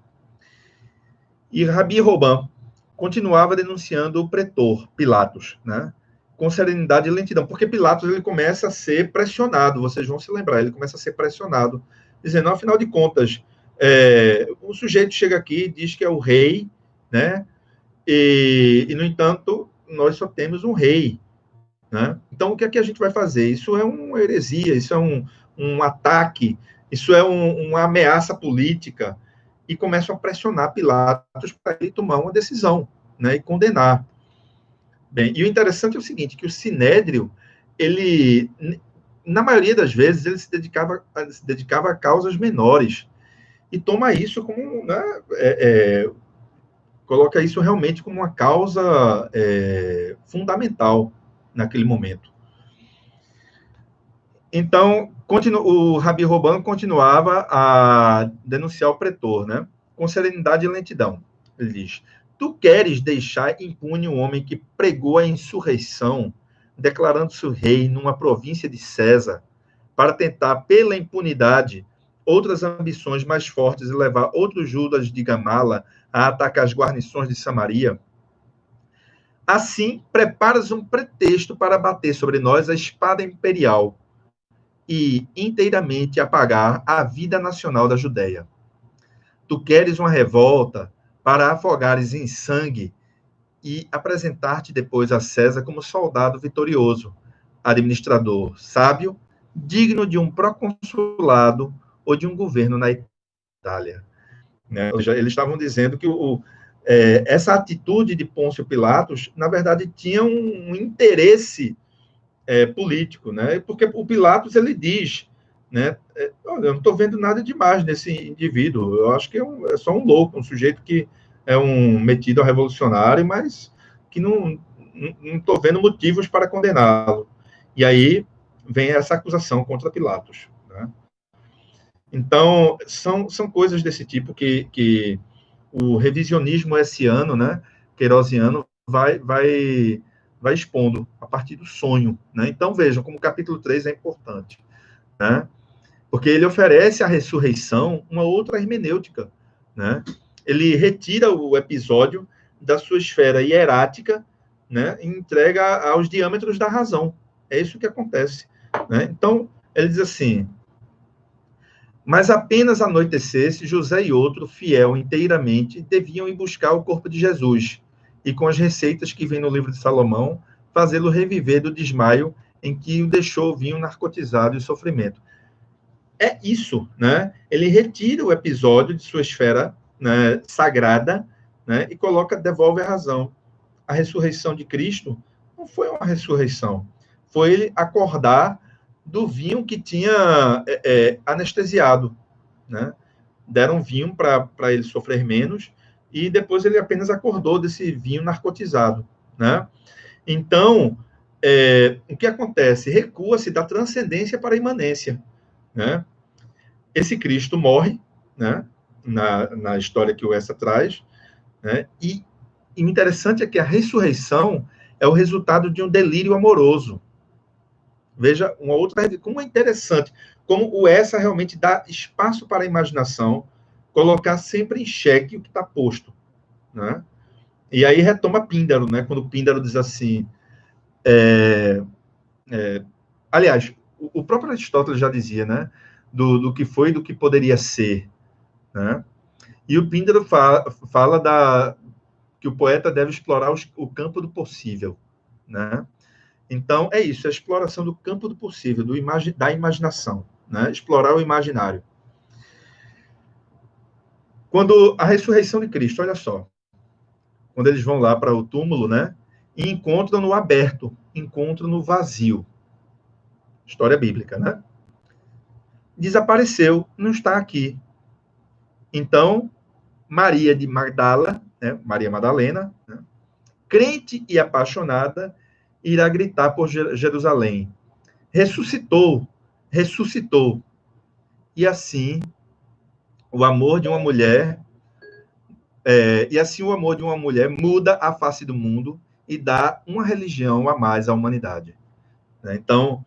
Speaker 1: E Rabi Robã continuava denunciando o pretor, Pilatos, né? com serenidade e lentidão, porque Pilatos ele começa a ser pressionado, vocês vão se lembrar, ele começa a ser pressionado, dizendo, afinal de contas, o sujeito chega aqui e diz que é o rei, né? E, no entanto, nós só temos um rei, né? Então, o que é que a gente vai fazer? Isso é uma heresia, isso é um ataque, isso é uma ameaça política, e começam a pressionar Pilatos para ele tomar uma decisão, né? E condenar. Bem, e o interessante é o seguinte, que o Sinédrio, ele, na maioria das vezes, ele se dedicava a causas menores, e toma isso como, né, coloca isso realmente como uma causa fundamental naquele momento. Então, o Rabi Robã continuava a denunciar o pretor, né, com serenidade e lentidão. Ele diz, tu queres deixar impune um homem que pregou a insurreição, declarando-se rei numa província de César, para tentar, pela impunidade, outras ambições mais fortes e levar outros Judas de Gamala a atacar as guarnições de Samaria? Assim, preparas um pretexto para bater sobre nós a espada imperial e inteiramente apagar a vida nacional da Judéia. Tu queres uma revolta para afogares em sangue e apresentar-te depois a César como soldado vitorioso, administrador sábio, digno de um proconsulado ou de um governo na Itália. Né? Eles estavam dizendo que essa atitude de Pôncio Pilatos, na verdade, tinha um interesse político, né? Porque o Pilatos ele diz, né? Olha, eu não estou vendo nada demais nesse indivíduo. Eu acho que é só um louco, um sujeito que é um metido a revolucionário, mas que não estou vendo motivos para condená-lo. E aí vem essa acusação contra Pilatos. Né? Então, são coisas desse tipo que o revisionismo hessiano, né, queirosiano, vai expondo a partir do sonho. Né? Então, vejam como o capítulo 3 é importante. Né? Porque ele oferece à ressurreição uma outra hermenêutica. Né? Ele retira o episódio da sua esfera hierática, né, e entrega aos diâmetros da razão. É isso que acontece. Né? Então, ele diz assim, mas apenas anoitecesse, José e outro, fiel inteiramente, deviam ir buscar o corpo de Jesus, e com as receitas que vem no livro de Salomão, fazê-lo reviver do desmaio em que o deixou o vinho narcotizado e o sofrimento. É isso, né? Ele retira o episódio de sua esfera, né, sagrada, né, e devolve a razão. A ressurreição de Cristo não foi uma ressurreição, foi ele acordar do vinho que tinha anestesiado, né? Deram vinho para ele sofrer menos e depois ele apenas acordou desse vinho narcotizado, né? Então, o que acontece? Recua-se da transcendência para a imanência, né? Esse Cristo morre, né? Na história que o Essa traz, né? E o interessante é que a ressurreição é o resultado de um delírio amoroso. Veja, uma outra, como é interessante, como o Essa realmente dá espaço para a imaginação, colocar sempre em xeque o que está posto. Né? E aí retoma Píndaro, né? Quando Píndaro diz assim, aliás, o próprio Aristóteles já dizia, né? Do que foi e do que poderia ser. Né? E o Píndaro fala que o poeta deve explorar o campo do possível. Né? Então, é isso, é a exploração do campo do possível, da imaginação, né? Explorar o imaginário. Quando a ressurreição de Cristo, olha só, quando eles vão lá para o túmulo, né? E encontram no aberto, encontram no vazio. História bíblica, né? Desapareceu, não está aqui. Então, Maria de Magdala, né? Maria Madalena, né? Crente e apaixonada, irá gritar por Jerusalém: ressuscitou, ressuscitou. E assim, o amor de uma mulher, o amor de uma mulher muda a face do mundo e dá uma religião a mais à humanidade. Né? Então,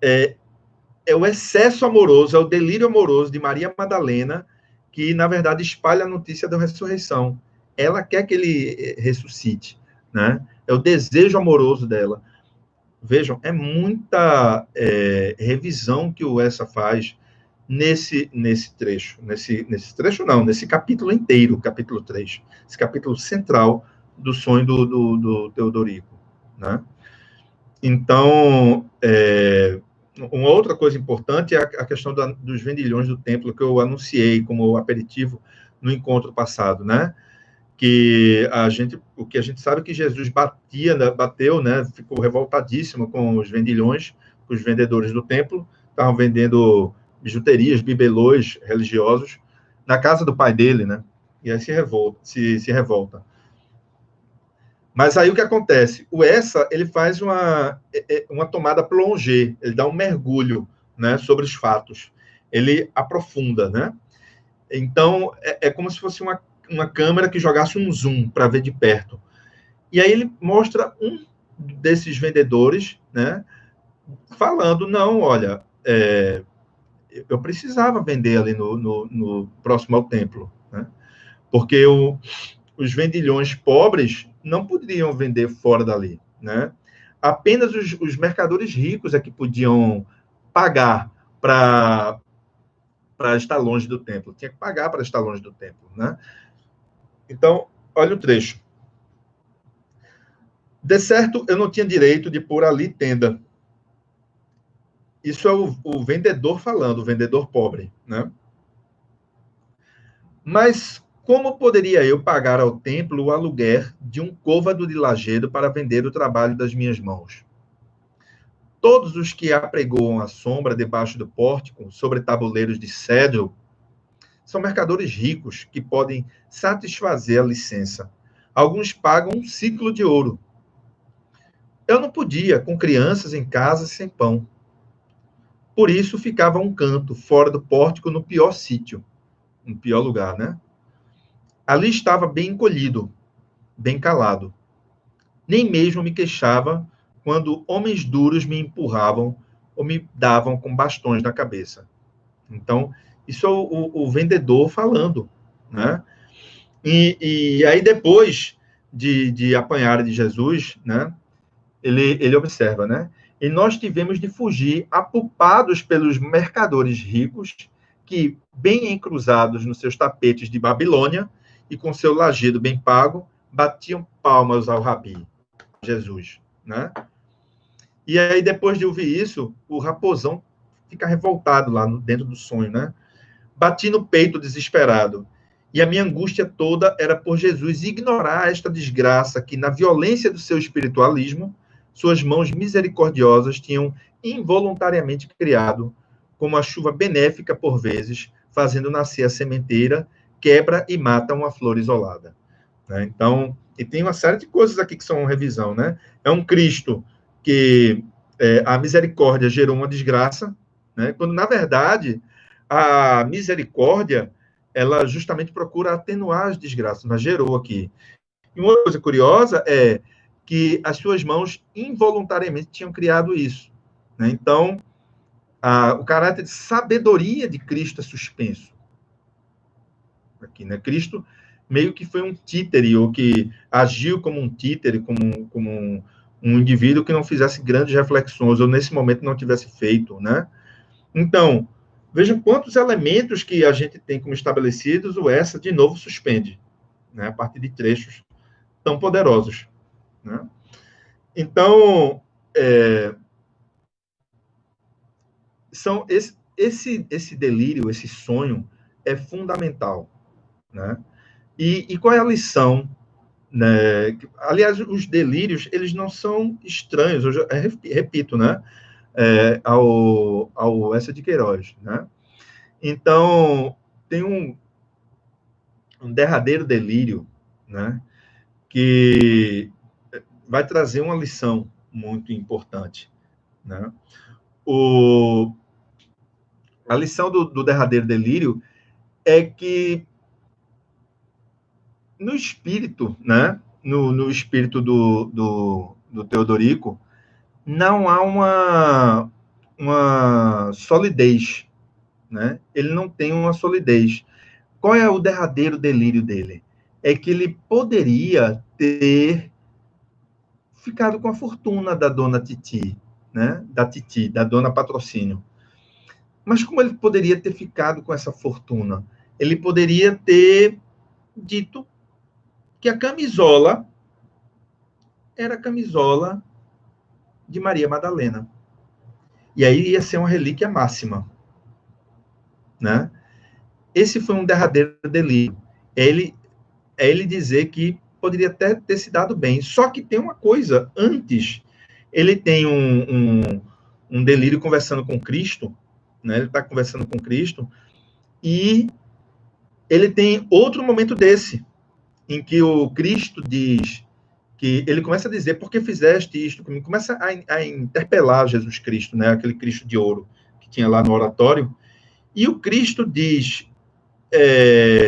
Speaker 1: é o excesso amoroso, é o delírio amoroso de Maria Madalena que, na verdade, espalha a notícia da ressurreição. Ela quer que ele ressuscite, né? É o desejo amoroso dela. Vejam, é muita revisão que o Essa faz nesse trecho. Nesse trecho, não, nesse capítulo inteiro, capítulo 3. Esse capítulo central do sonho do Teodorico, né? Então, uma outra coisa importante é a questão dos vendilhões do templo, que eu anunciei como aperitivo no encontro passado, né? O que a gente sabe é que Jesus bateu, né? Ficou revoltadíssimo com os vendilhões, com os vendedores do templo, estavam vendendo bijuterias, bibelôs religiosos na casa do pai dele, né? E aí se revolta. Mas aí o que acontece? O Essa, ele faz uma tomada plongée, ele dá um mergulho, né, sobre os fatos. Ele aprofunda, né? Então, é como se fosse uma câmera que jogasse um zoom para ver de perto. E aí ele mostra um desses vendedores, né, falando, não, olha, eu precisava vender ali no próximo ao templo, né? Porque os vendilhões pobres não poderiam vender fora dali, né? Apenas os mercadores ricos é que podiam pagar para estar longe do templo. Tinha que pagar para estar longe do templo, né? Então, olha o trecho. De certo, eu não tinha direito de pôr ali tenda. Isso é o vendedor falando, o vendedor pobre, né? Mas como poderia eu pagar ao templo o aluguer de um côvado de lajedo para vender o trabalho das minhas mãos? Todos os que apregoam a sombra debaixo do pórtico, sobre tabuleiros de cedro, são mercadores ricos que podem satisfazer a licença. Alguns pagam um ciclo de ouro. Eu não podia, com crianças em casa sem pão. Por isso ficava a um canto, fora do pórtico, no pior sítio, no pior lugar, né? Ali estava bem encolhido, bem calado. Nem mesmo me queixava quando homens duros me empurravam ou me davam com bastões na cabeça. Então, isso é o vendedor falando, né? E aí, depois de apanhar de Jesus, né? Ele observa, né? E nós tivemos de fugir, apupados pelos mercadores ricos, que, bem encruzados nos seus tapetes de Babilônia e com seu lajedo bem pago, batiam palmas ao rabi, Jesus, né? E aí, depois de ouvir isso, o raposão fica revoltado lá dentro do sonho, né? Bati no peito desesperado. E a minha angústia toda era por Jesus ignorar esta desgraça que, na violência do seu espiritualismo, suas mãos misericordiosas tinham involuntariamente criado, como a chuva benéfica por vezes, fazendo nascer a sementeira, quebra e mata uma flor isolada. Né? Então, e tem uma série de coisas aqui que são revisão, né? É um Cristo que a misericórdia gerou uma desgraça, né? Quando, na verdade, a misericórdia, ela justamente procura atenuar as desgraças, mas gerou aqui. E uma coisa curiosa é que as suas mãos involuntariamente tinham criado isso. Né? Então, o caráter de sabedoria de Cristo é suspenso. Aqui, né? Cristo meio que foi um títere, ou que agiu como um títere, como um indivíduo que não fizesse grandes reflexões, ou nesse momento não tivesse feito, né? Então, vejam quantos elementos que a gente tem como estabelecidos, o Essa, de novo, suspende, né? A partir de trechos tão poderosos, né? Então, esse delírio, esse sonho, é fundamental, né? E qual é a lição, né? Aliás, os delírios, eles não são estranhos, eu repito, né? Ao Essa de Queiroz, né? Então, tem um derradeiro delírio, né? Que vai trazer uma lição muito importante, né? A lição do derradeiro delírio é que no espírito, né? No espírito do Teodorico, não há uma solidez, né? Ele não tem uma solidez. Qual é o derradeiro delírio dele? É que ele poderia ter ficado com a fortuna da dona Titi, né? Da Titi, da dona Patrocínio. Mas como ele poderia ter ficado com essa fortuna? Ele poderia ter dito que a camisola era a camisola de Maria Madalena. E aí ia ser uma relíquia máxima, né? Esse foi um derradeiro delírio. Ele dizer que poderia até ter se dado bem. Só que tem uma coisa antes. Ele tem um delírio conversando com Cristo, né? Ele está conversando com Cristo, e ele tem outro momento desse, em que o Cristo diz que ele começa a dizer, por que fizeste isto comigo? Começa a interpelar Jesus Cristo, né? Aquele Cristo de ouro que tinha lá no oratório. E o Cristo diz,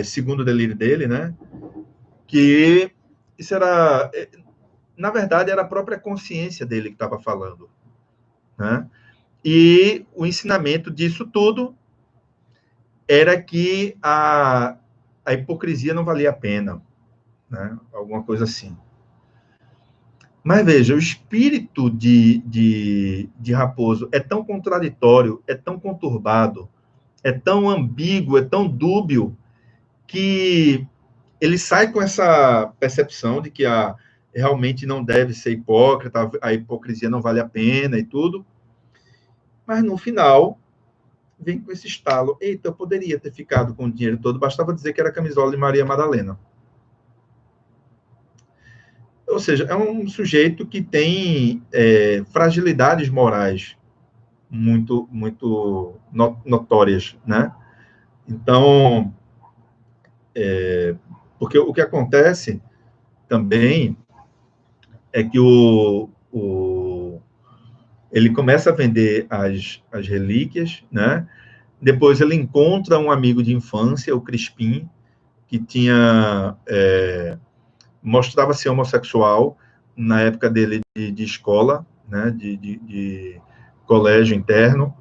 Speaker 1: segundo o delírio dele, né? Que isso era, na verdade, era a própria consciência dele que estava falando, né? E o ensinamento disso tudo era que a hipocrisia não valia a pena, né? Alguma coisa assim. Mas veja, o espírito de Raposo é tão contraditório, é tão conturbado, é tão ambíguo, é tão dúbio, que ele sai com essa percepção de que realmente não deve ser hipócrita, a hipocrisia não vale a pena e tudo, mas no final vem com esse estalo. Eita, eu poderia ter ficado com o dinheiro todo, bastava dizer que era a camisola de Maria Madalena. Ou seja, é um sujeito que tem fragilidades morais muito notórias, né? Então, porque o que acontece também é que ele começa a vender as relíquias, né? Depois ele encontra um amigo de infância, o Crispim, que mostrava ser homossexual na época dele de escola, né? De colégio interno.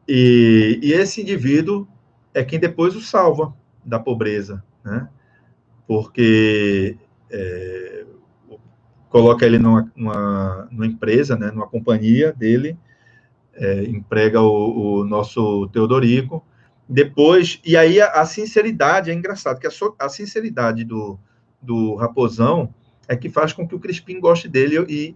Speaker 1: E esse indivíduo é quem depois o salva da pobreza, né? Porque coloca ele numa empresa, né? Numa companhia dele, emprega o nosso Teodorico. Depois, e aí a sinceridade é engraçado, que a sinceridade do Raposão é que faz com que o Crispim goste dele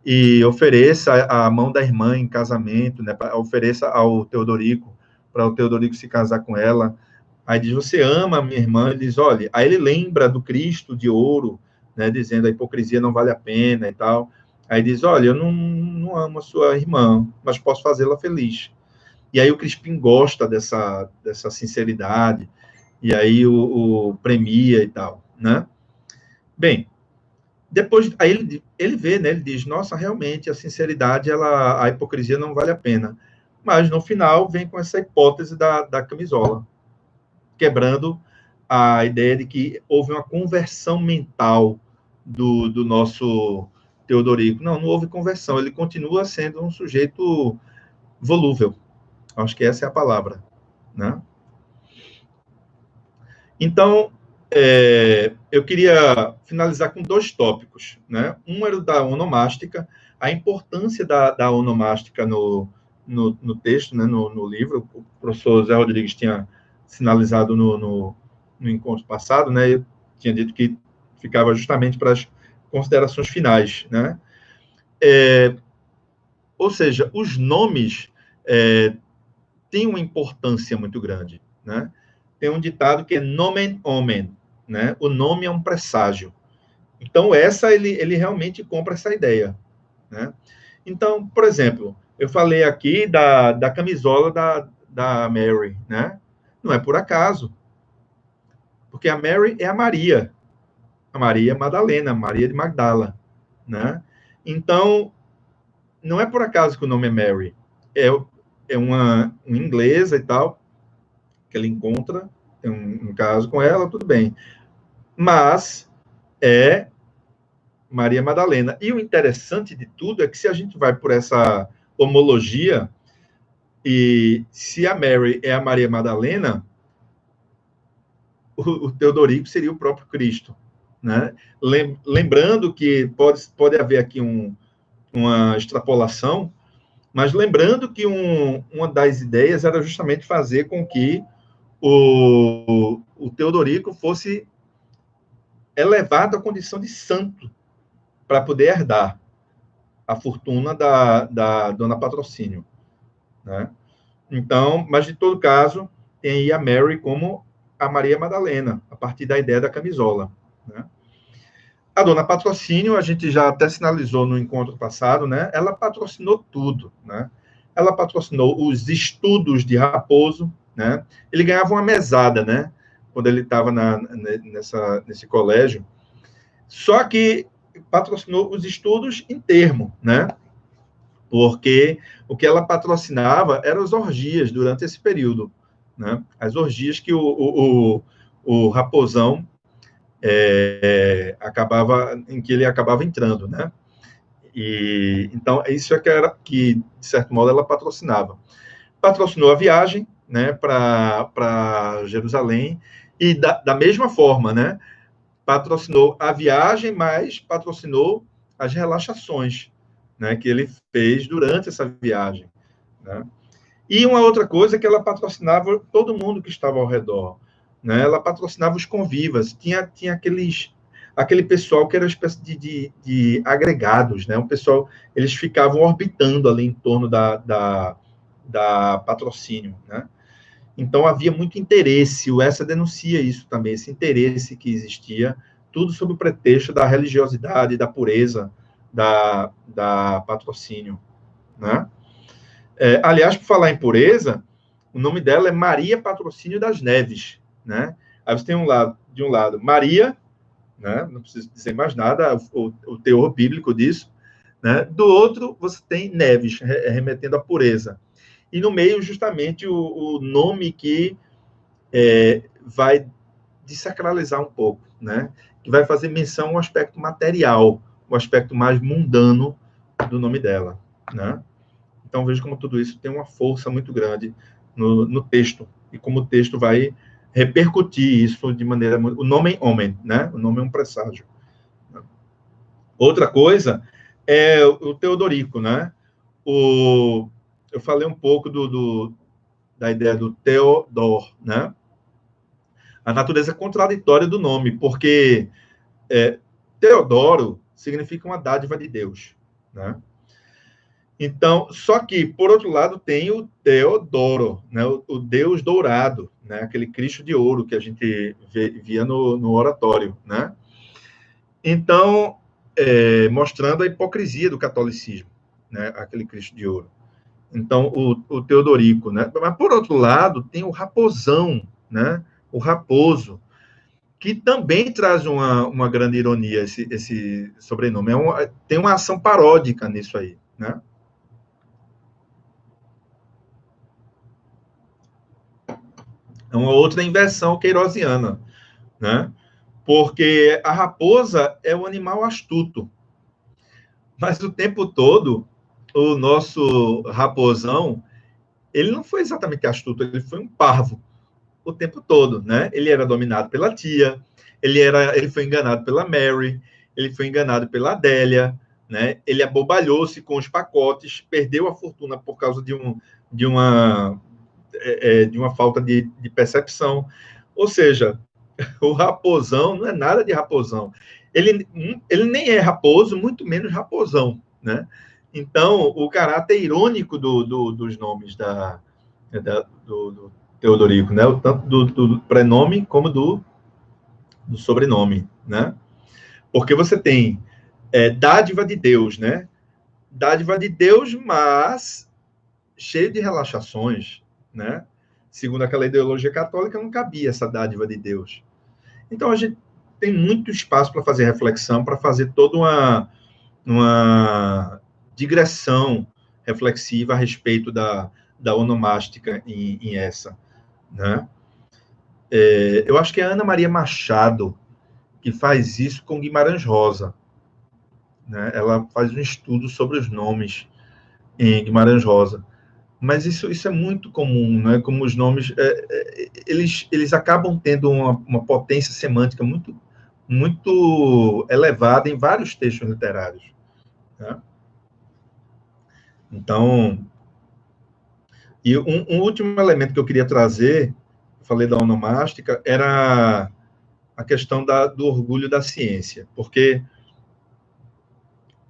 Speaker 1: e ofereça a mão da irmã em casamento, né? Ofereça ao Teodorico, para o Teodorico se casar com ela. Aí diz, você ama a minha irmã? Ele diz, olha, aí ele lembra do Cristo de ouro, né? Dizendo a hipocrisia não vale a pena e tal. Aí diz, olha, eu não amo a sua irmã, mas posso fazê-la feliz. E aí o Crispim gosta dessa sinceridade, e aí o premia e tal, né? Bem, depois, aí ele vê, né? Ele diz, nossa, realmente, a sinceridade, a hipocrisia não vale a pena. Mas, no final, vem com essa hipótese da camisola, quebrando a ideia de que houve uma conversão mental do nosso Teodorico. Não houve conversão, ele continua sendo um sujeito volúvel. Acho que essa é a palavra, né? Então, eu queria finalizar com 2 tópicos, né? Um era o da onomástica, a importância da onomástica no texto, né? No livro. O professor Zé Rodrigues tinha sinalizado no encontro passado, né? Eu tinha dito que ficava justamente para as considerações finais, né? Ou seja, os nomes têm uma importância muito grande, né? Tem um ditado que é nomen omen, né? O nome é um presságio. Então, ele realmente compra essa ideia, né? Então, por exemplo, eu falei aqui da camisola da Mary, né? Não é por acaso, porque a Mary é a Maria Madalena, Maria de Magdala, né? Então, não é por acaso que o nome é Mary, é uma inglesa e tal, que ele encontra, tem um caso com ela, tudo bem. Mas é Maria Madalena. E o interessante de tudo é que se a gente vai por essa homologia, e se a Mary é a Maria Madalena, o Teodorico seria o próprio Cristo, né? Lembrando que pode haver aqui uma extrapolação, mas lembrando que uma das ideias era justamente fazer com que o Teodorico fosse elevado à condição de santo para poder herdar a fortuna da dona Patrocínio, né? Então, mas de todo caso, tem aí a Mary como a Maria Madalena, a partir da ideia da camisola, né? A dona Patrocínio, a gente já até sinalizou no encontro passado, né? Ela patrocinou tudo, né? Ela patrocinou os estudos de Raposo, né? Ele ganhava uma mesada, né? Quando ele estava nesse colégio. Só que patrocinou os estudos em termo, né? Porque o que ela patrocinava eram as orgias durante esse período, né? As orgias que o Raposão em que ele acabava entrando, né? E então isso é que de certo modo ela patrocinava. Patrocinou a viagem, né, para Jerusalém e da mesma forma, né? Patrocinou a viagem, mas patrocinou as relaxações, né, que ele fez durante essa viagem, né? E uma outra coisa é que ela patrocinava todo mundo que estava ao redor, né? Ela patrocinava os convivas, tinha aquele pessoal que era uma espécie de agregados, né? Um pessoal, eles ficavam orbitando ali em torno da patrocínio, né? Então havia muito interesse, o Essa denuncia isso também, esse interesse que existia, tudo sob o pretexto da religiosidade, da pureza da patrocínio, né? Aliás, por falar em pureza, o nome dela é Maria Patrocínio das Neves, né? Aí você tem de um lado Maria, né? Não preciso dizer mais nada, o teor bíblico disso, né? Do outro, você tem Neves, remetendo à pureza. E no meio, justamente, o nome que vai desacralizar um pouco, né? Que vai fazer menção ao aspecto material, o aspecto mais mundano do nome dela, né? Então, veja como tudo isso tem uma força muito grande no texto, e como o texto vai repercutir isso de maneira... O nome é homem, né? O nome é um presságio. Outra coisa é o Teodorico, né? Eu falei um pouco da ideia do Teodor, né? A natureza contraditória do nome, porque Teodoro significa uma dádiva de Deus, né? Então, só que, por outro lado, tem o Teodoro, né? O Deus dourado, né? Aquele Cristo de ouro que a gente via no oratório, né? Então, mostrando a hipocrisia do catolicismo, né? Aquele Cristo de ouro. Então, o Teodorico, né? Mas, por outro lado, tem o Raposão, né? O Raposo, que também traz uma grande ironia, esse sobrenome. Tem uma ação paródica nisso aí, né? É uma outra inversão queirosiana, né? Porque a raposa é um animal astuto, mas o tempo todo o nosso raposão, ele não foi exatamente astuto, ele foi um parvo o tempo todo, né? Ele era dominado pela tia, ele foi enganado pela Mary, ele foi enganado pela Adélia, né? Ele abobalhou-se com os pacotes, perdeu a fortuna por causa de uma falta de percepção. Ou seja, o raposão não é nada de raposão. Ele nem é raposo, muito menos raposão, né? Então, o caráter irônico dos nomes do Teodorico, né? Tanto do prenome como do sobrenome, né? Porque você tem dádiva de Deus, né? Dádiva de Deus, mas cheio de relaxações, né? Segundo aquela ideologia católica, não cabia essa dádiva de Deus. Então, a gente tem muito espaço para fazer reflexão, para fazer toda uma digressão reflexiva a respeito da onomástica em essa, né? Eu acho que é a Ana Maria Machado que faz isso com Guimarães Rosa, né? Ela faz um estudo sobre os nomes em Guimarães Rosa. Mas isso é muito comum, né? Como os nomes, eles acabam tendo uma potência semântica muito, muito elevada em vários textos literários, né? Então, e um último elemento que eu queria trazer, falei da onomástica, era a questão do orgulho da ciência, porque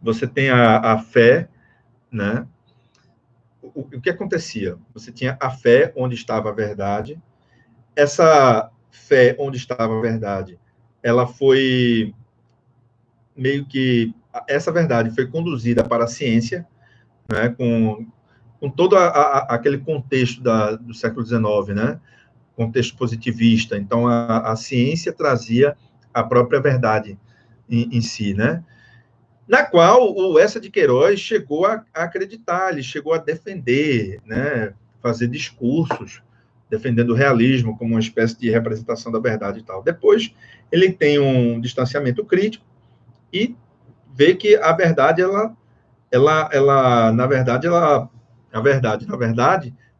Speaker 1: você tem a fé, né? O que acontecia? Você tinha a fé onde estava a verdade. Essa fé onde estava a verdade, ela foi meio que essa verdade foi conduzida para a ciência, né? Com todo aquele contexto do século XIX, né? Contexto positivista. Então, a ciência trazia a própria verdade em si, né? Na qual o Essa de Queiroz chegou a acreditar, ele chegou a defender, né? Fazer discursos defendendo o realismo como uma espécie de representação da verdade e tal. Depois, ele tem um distanciamento crítico e vê que a verdade, na verdade,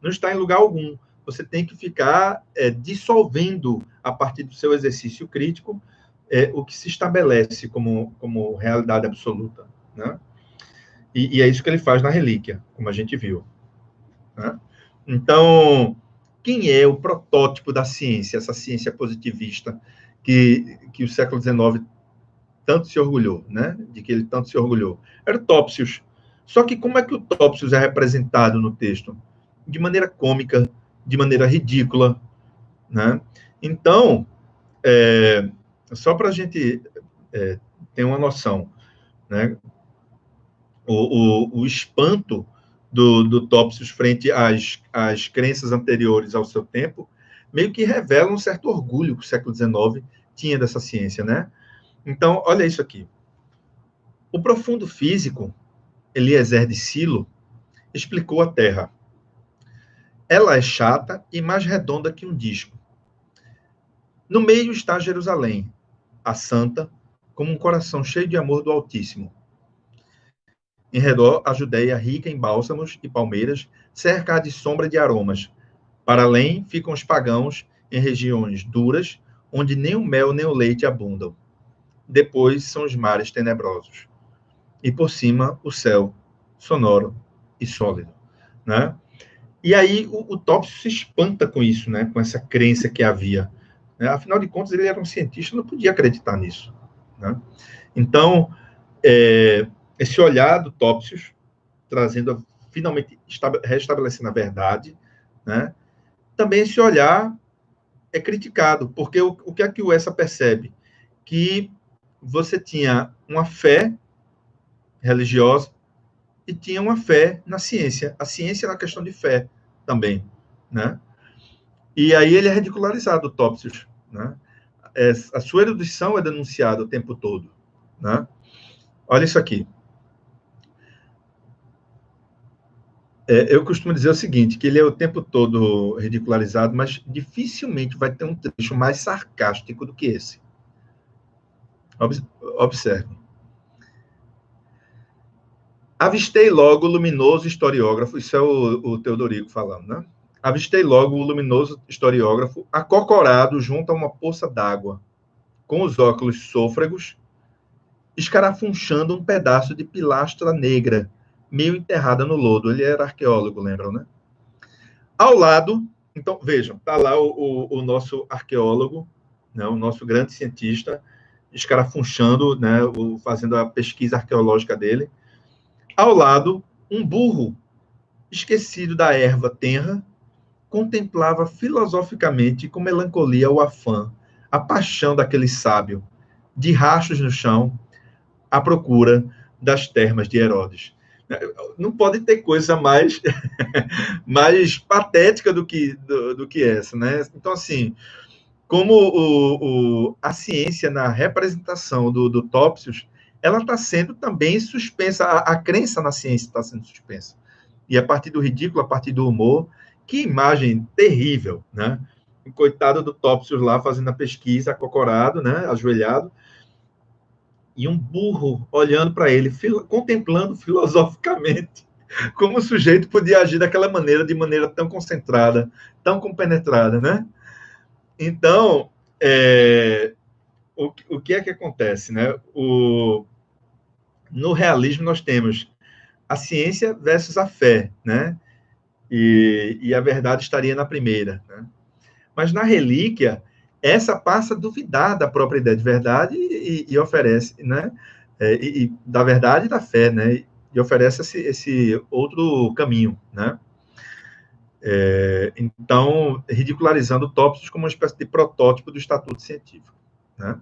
Speaker 1: não está em lugar algum. Você tem que ficar dissolvendo, a partir do seu exercício crítico, o que se estabelece como realidade absoluta, né? E é isso que ele faz na Relíquia, como a gente viu, né? Então, quem é o protótipo da ciência, essa ciência positivista que o século XIX tanto se orgulhou, né? De que ele tanto se orgulhou? Era o Topsius. Só que como é que o Topsius é representado no texto? De maneira cômica, de maneira ridícula, né? Então, só para a gente ter uma noção, né? O espanto do Topsius frente às crenças anteriores ao seu tempo meio que revela um certo orgulho que o século XIX tinha dessa ciência, né? Então, olha isso aqui. O profundo físico, Eliezer de Silo, explicou a Terra. Ela é chata e mais redonda que um disco. No meio está Jerusalém, a santa, como um coração cheio de amor do Altíssimo. Em redor, a Judéia rica em bálsamos e palmeiras, cercada de sombra de aromas. Para além, ficam os pagãos em regiões duras, onde nem o mel nem o leite abundam. Depois são os mares tenebrosos. E por cima, o céu, sonoro e sólido, né? E aí o Topsius se espanta com isso, né? Com essa crença que havia. Né? Afinal de contas, ele era um cientista, não podia acreditar nisso, né? Então, esse olhar do Topsius, trazendo, finalmente, restabelecendo a verdade, né? Também esse olhar é criticado, porque o que é que o Essa percebe? Que você tinha uma fé religiosa e tinha uma fé na ciência. A ciência é uma questão de fé também, né? E aí ele é ridicularizado, o Topsius, né? A sua erudição é denunciada o tempo todo, né? Olha isso aqui. Eu costumo dizer o seguinte, que ele é o tempo todo ridicularizado, mas dificilmente vai ter um trecho mais sarcástico do que esse. Observe. Avistei logo o luminoso historiógrafo, isso é o Teodorico falando, né? Avistei logo o luminoso historiógrafo acocorado junto a uma poça d'água, com os óculos sôfregos, escarafunchando um pedaço de pilastra negra, meio enterrada no lodo. Ele era arqueólogo, lembram, né? Ao lado, então, vejam, está lá o nosso arqueólogo, né, o nosso grande cientista, escarafunchando, né, fazendo a pesquisa arqueológica dele. Ao lado, um burro, esquecido da erva tenra, contemplava filosoficamente com melancolia o afã, a paixão daquele sábio, de rachos no chão, à procura das termas de Herodes. Não pode ter coisa mais, mais patética do que essa, né? Então, assim, como a ciência na representação do Topsius, ela está sendo também suspensa, a crença na ciência está sendo suspensa. E a partir do ridículo, a partir do humor, que imagem terrível, né? O coitado do Topsius lá fazendo a pesquisa, acocorado, né? Ajoelhado, e um burro olhando para ele, contemplando filosoficamente como o sujeito podia agir daquela maneira, de maneira tão concentrada, tão compenetrada, né? Então, o que é que acontece, né? No realismo, nós temos a ciência versus a fé, né? E a verdade estaria na primeira, né? Mas na relíquia, essa passa a duvidar da própria ideia de verdade e oferece, né? Da verdade e da fé, né? E oferece esse outro caminho, né? Então, ridicularizando tópicos como uma espécie de protótipo do estatuto científico, né?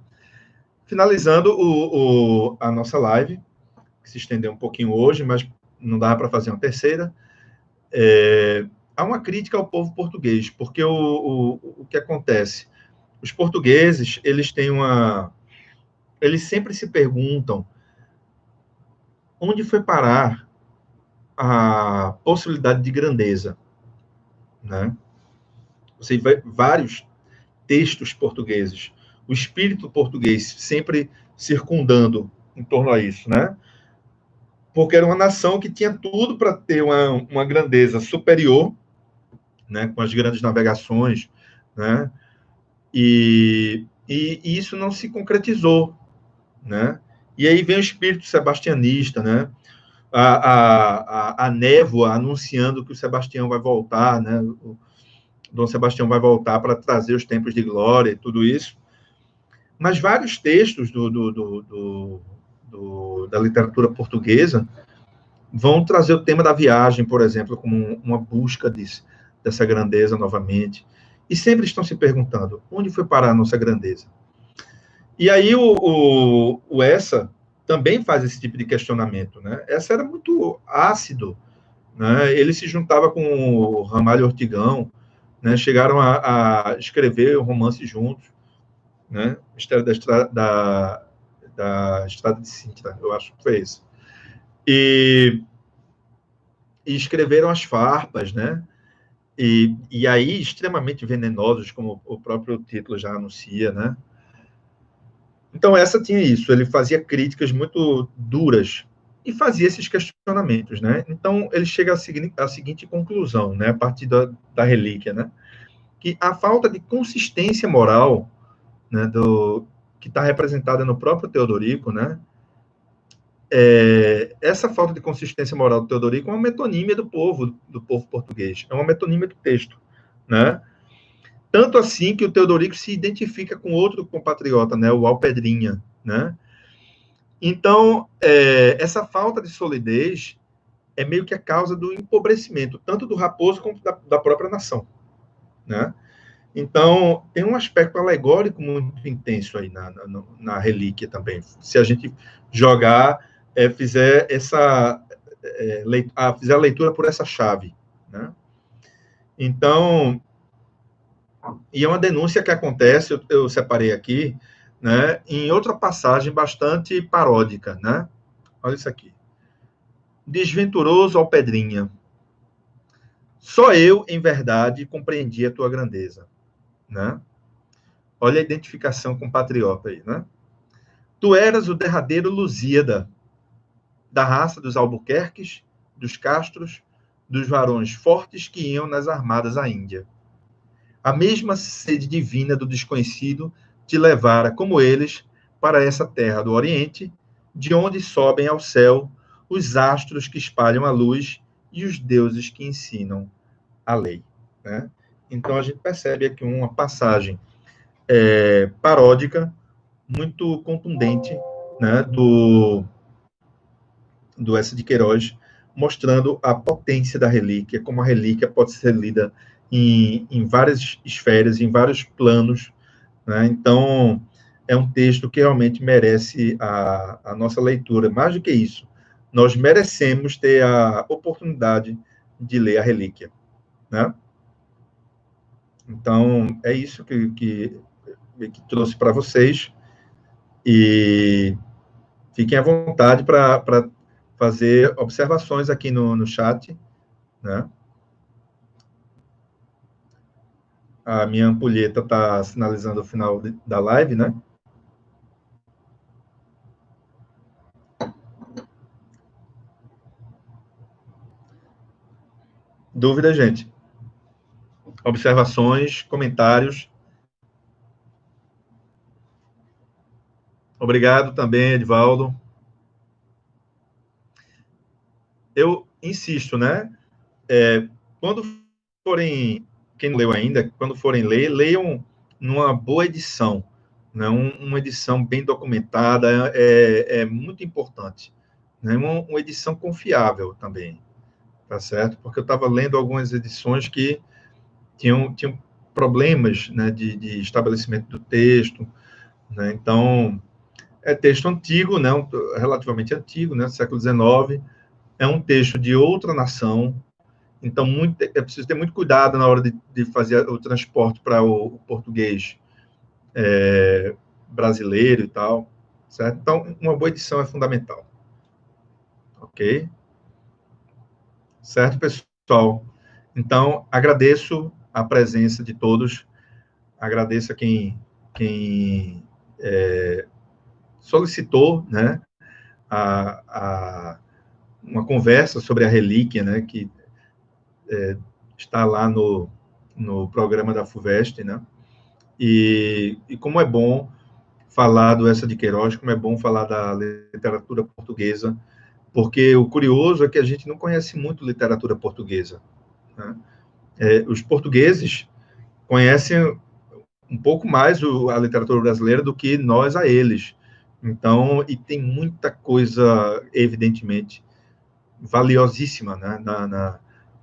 Speaker 1: Finalizando a nossa live, que se estendeu um pouquinho hoje, mas não dá para fazer uma terceira, há uma crítica ao povo português, porque o que acontece? Os portugueses, eles sempre se perguntam onde foi parar a possibilidade de grandeza, né? Você vê vários textos portugueses, o espírito português sempre circundando em torno a isso, né? Porque era uma nação que tinha tudo para ter uma grandeza superior, né? Com as grandes navegações, né? E isso não se concretizou, né? E aí vem o espírito sebastianista, né? A névoa anunciando que o Sebastião vai voltar, né? O Dom Sebastião vai voltar para trazer os tempos de glória e tudo isso. Mas vários textos da literatura portuguesa vão trazer o tema da viagem, por exemplo, como uma busca dessa grandeza novamente. E sempre estão se perguntando, onde foi parar a nossa grandeza? E aí o Essa também faz esse tipo de questionamento, né? Essa era muito ácido, né? Ele se juntava com o Ramalho Ortigão, né? Chegaram a escrever um romance juntos, né? Mistério da Estrada de Sintra, eu acho que foi isso. E escreveram as farpas, né? E aí extremamente venenosos, como o próprio título já anuncia, né? Então, essa tinha isso, ele fazia críticas muito duras e fazia esses questionamentos, né? Então, ele chega à seguinte conclusão, né, a partir da relíquia, né? Que a falta de consistência moral, né, que está representada no próprio Teodorico, né? Essa falta de consistência moral do Teodorico é uma metonímia do povo português, é uma metonímia do texto, né? Tanto assim que o Teodorico se identifica com outro compatriota, né, o Alpedrinha, né? Então, essa falta de solidez é meio que a causa do empobrecimento, tanto do raposo como da própria nação, né? Então, tem um aspecto alegórico muito intenso aí na relíquia também. Se a gente jogar, fizer fizer a leitura por essa chave, né? Então, e é uma denúncia que acontece, eu separei aqui, né, em outra passagem bastante paródica, né? Olha isso aqui. Desventuroso Alpedrinha, só eu, em verdade, compreendi a tua grandeza, né? Olha a identificação com o patriota aí, né? Tu eras o derradeiro Lusíada, da raça dos Albuquerques, dos Castros, dos varões fortes que iam nas armadas à Índia. A mesma sede divina do desconhecido te levara, como eles, para essa terra do Oriente, de onde sobem ao céu os astros que espalham a luz e os deuses que ensinam a lei, né? Então, a gente percebe aqui uma passagem paródica, muito contundente, né, do Essa de Queiroz, mostrando a potência da relíquia, como a relíquia pode ser lida em várias esferas, em vários planos, né? Então, é um texto que realmente merece a nossa leitura. Mais do que isso, nós merecemos ter a oportunidade de ler a relíquia, né? Então, é isso que trouxe para vocês. E fiquem à vontade para fazer observações aqui no chat, né? A minha ampulheta está sinalizando o final da live, né? Dúvida, gente? Observações, comentários? Obrigado também, Edvaldo. Eu insisto, né? Quando forem, quem não leu ainda, quando forem ler, leiam numa boa edição, né? Uma edição bem documentada é muito importante, né? Uma edição confiável também, tá certo? Porque eu estava lendo algumas edições que tinham problemas, né, de estabelecimento do texto, né? Então, é texto antigo, né? Relativamente antigo, né? Século XIX, é um texto de outra nação, então é preciso ter muito cuidado na hora de fazer o transporte para o português brasileiro e tal, certo? Então, uma boa edição é fundamental, ok? Certo, pessoal? Então, agradeço a presença de todos, agradeço a quem solicitou, né, uma conversa sobre a relíquia, né, que está lá no programa da FUVEST, né? E como é bom falar do Eça de Queiroz, como é bom falar da literatura portuguesa, porque o curioso é que a gente não conhece muito literatura portuguesa, né? Os portugueses conhecem um pouco mais a literatura brasileira do que nós a eles. Então, e tem muita coisa, evidentemente, valiosíssima, né,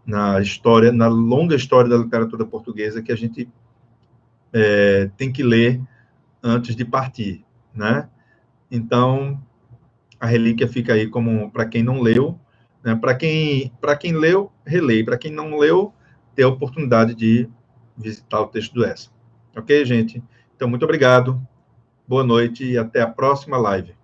Speaker 1: na história, na longa história da literatura portuguesa que a gente tem que ler antes de partir, né? Então, a relíquia fica aí como para quem não leu, né? Para quem leu, relê. Para quem não leu, ter a oportunidade de visitar o texto do Essa. Ok, gente? Então, muito obrigado. Boa noite e até a próxima live.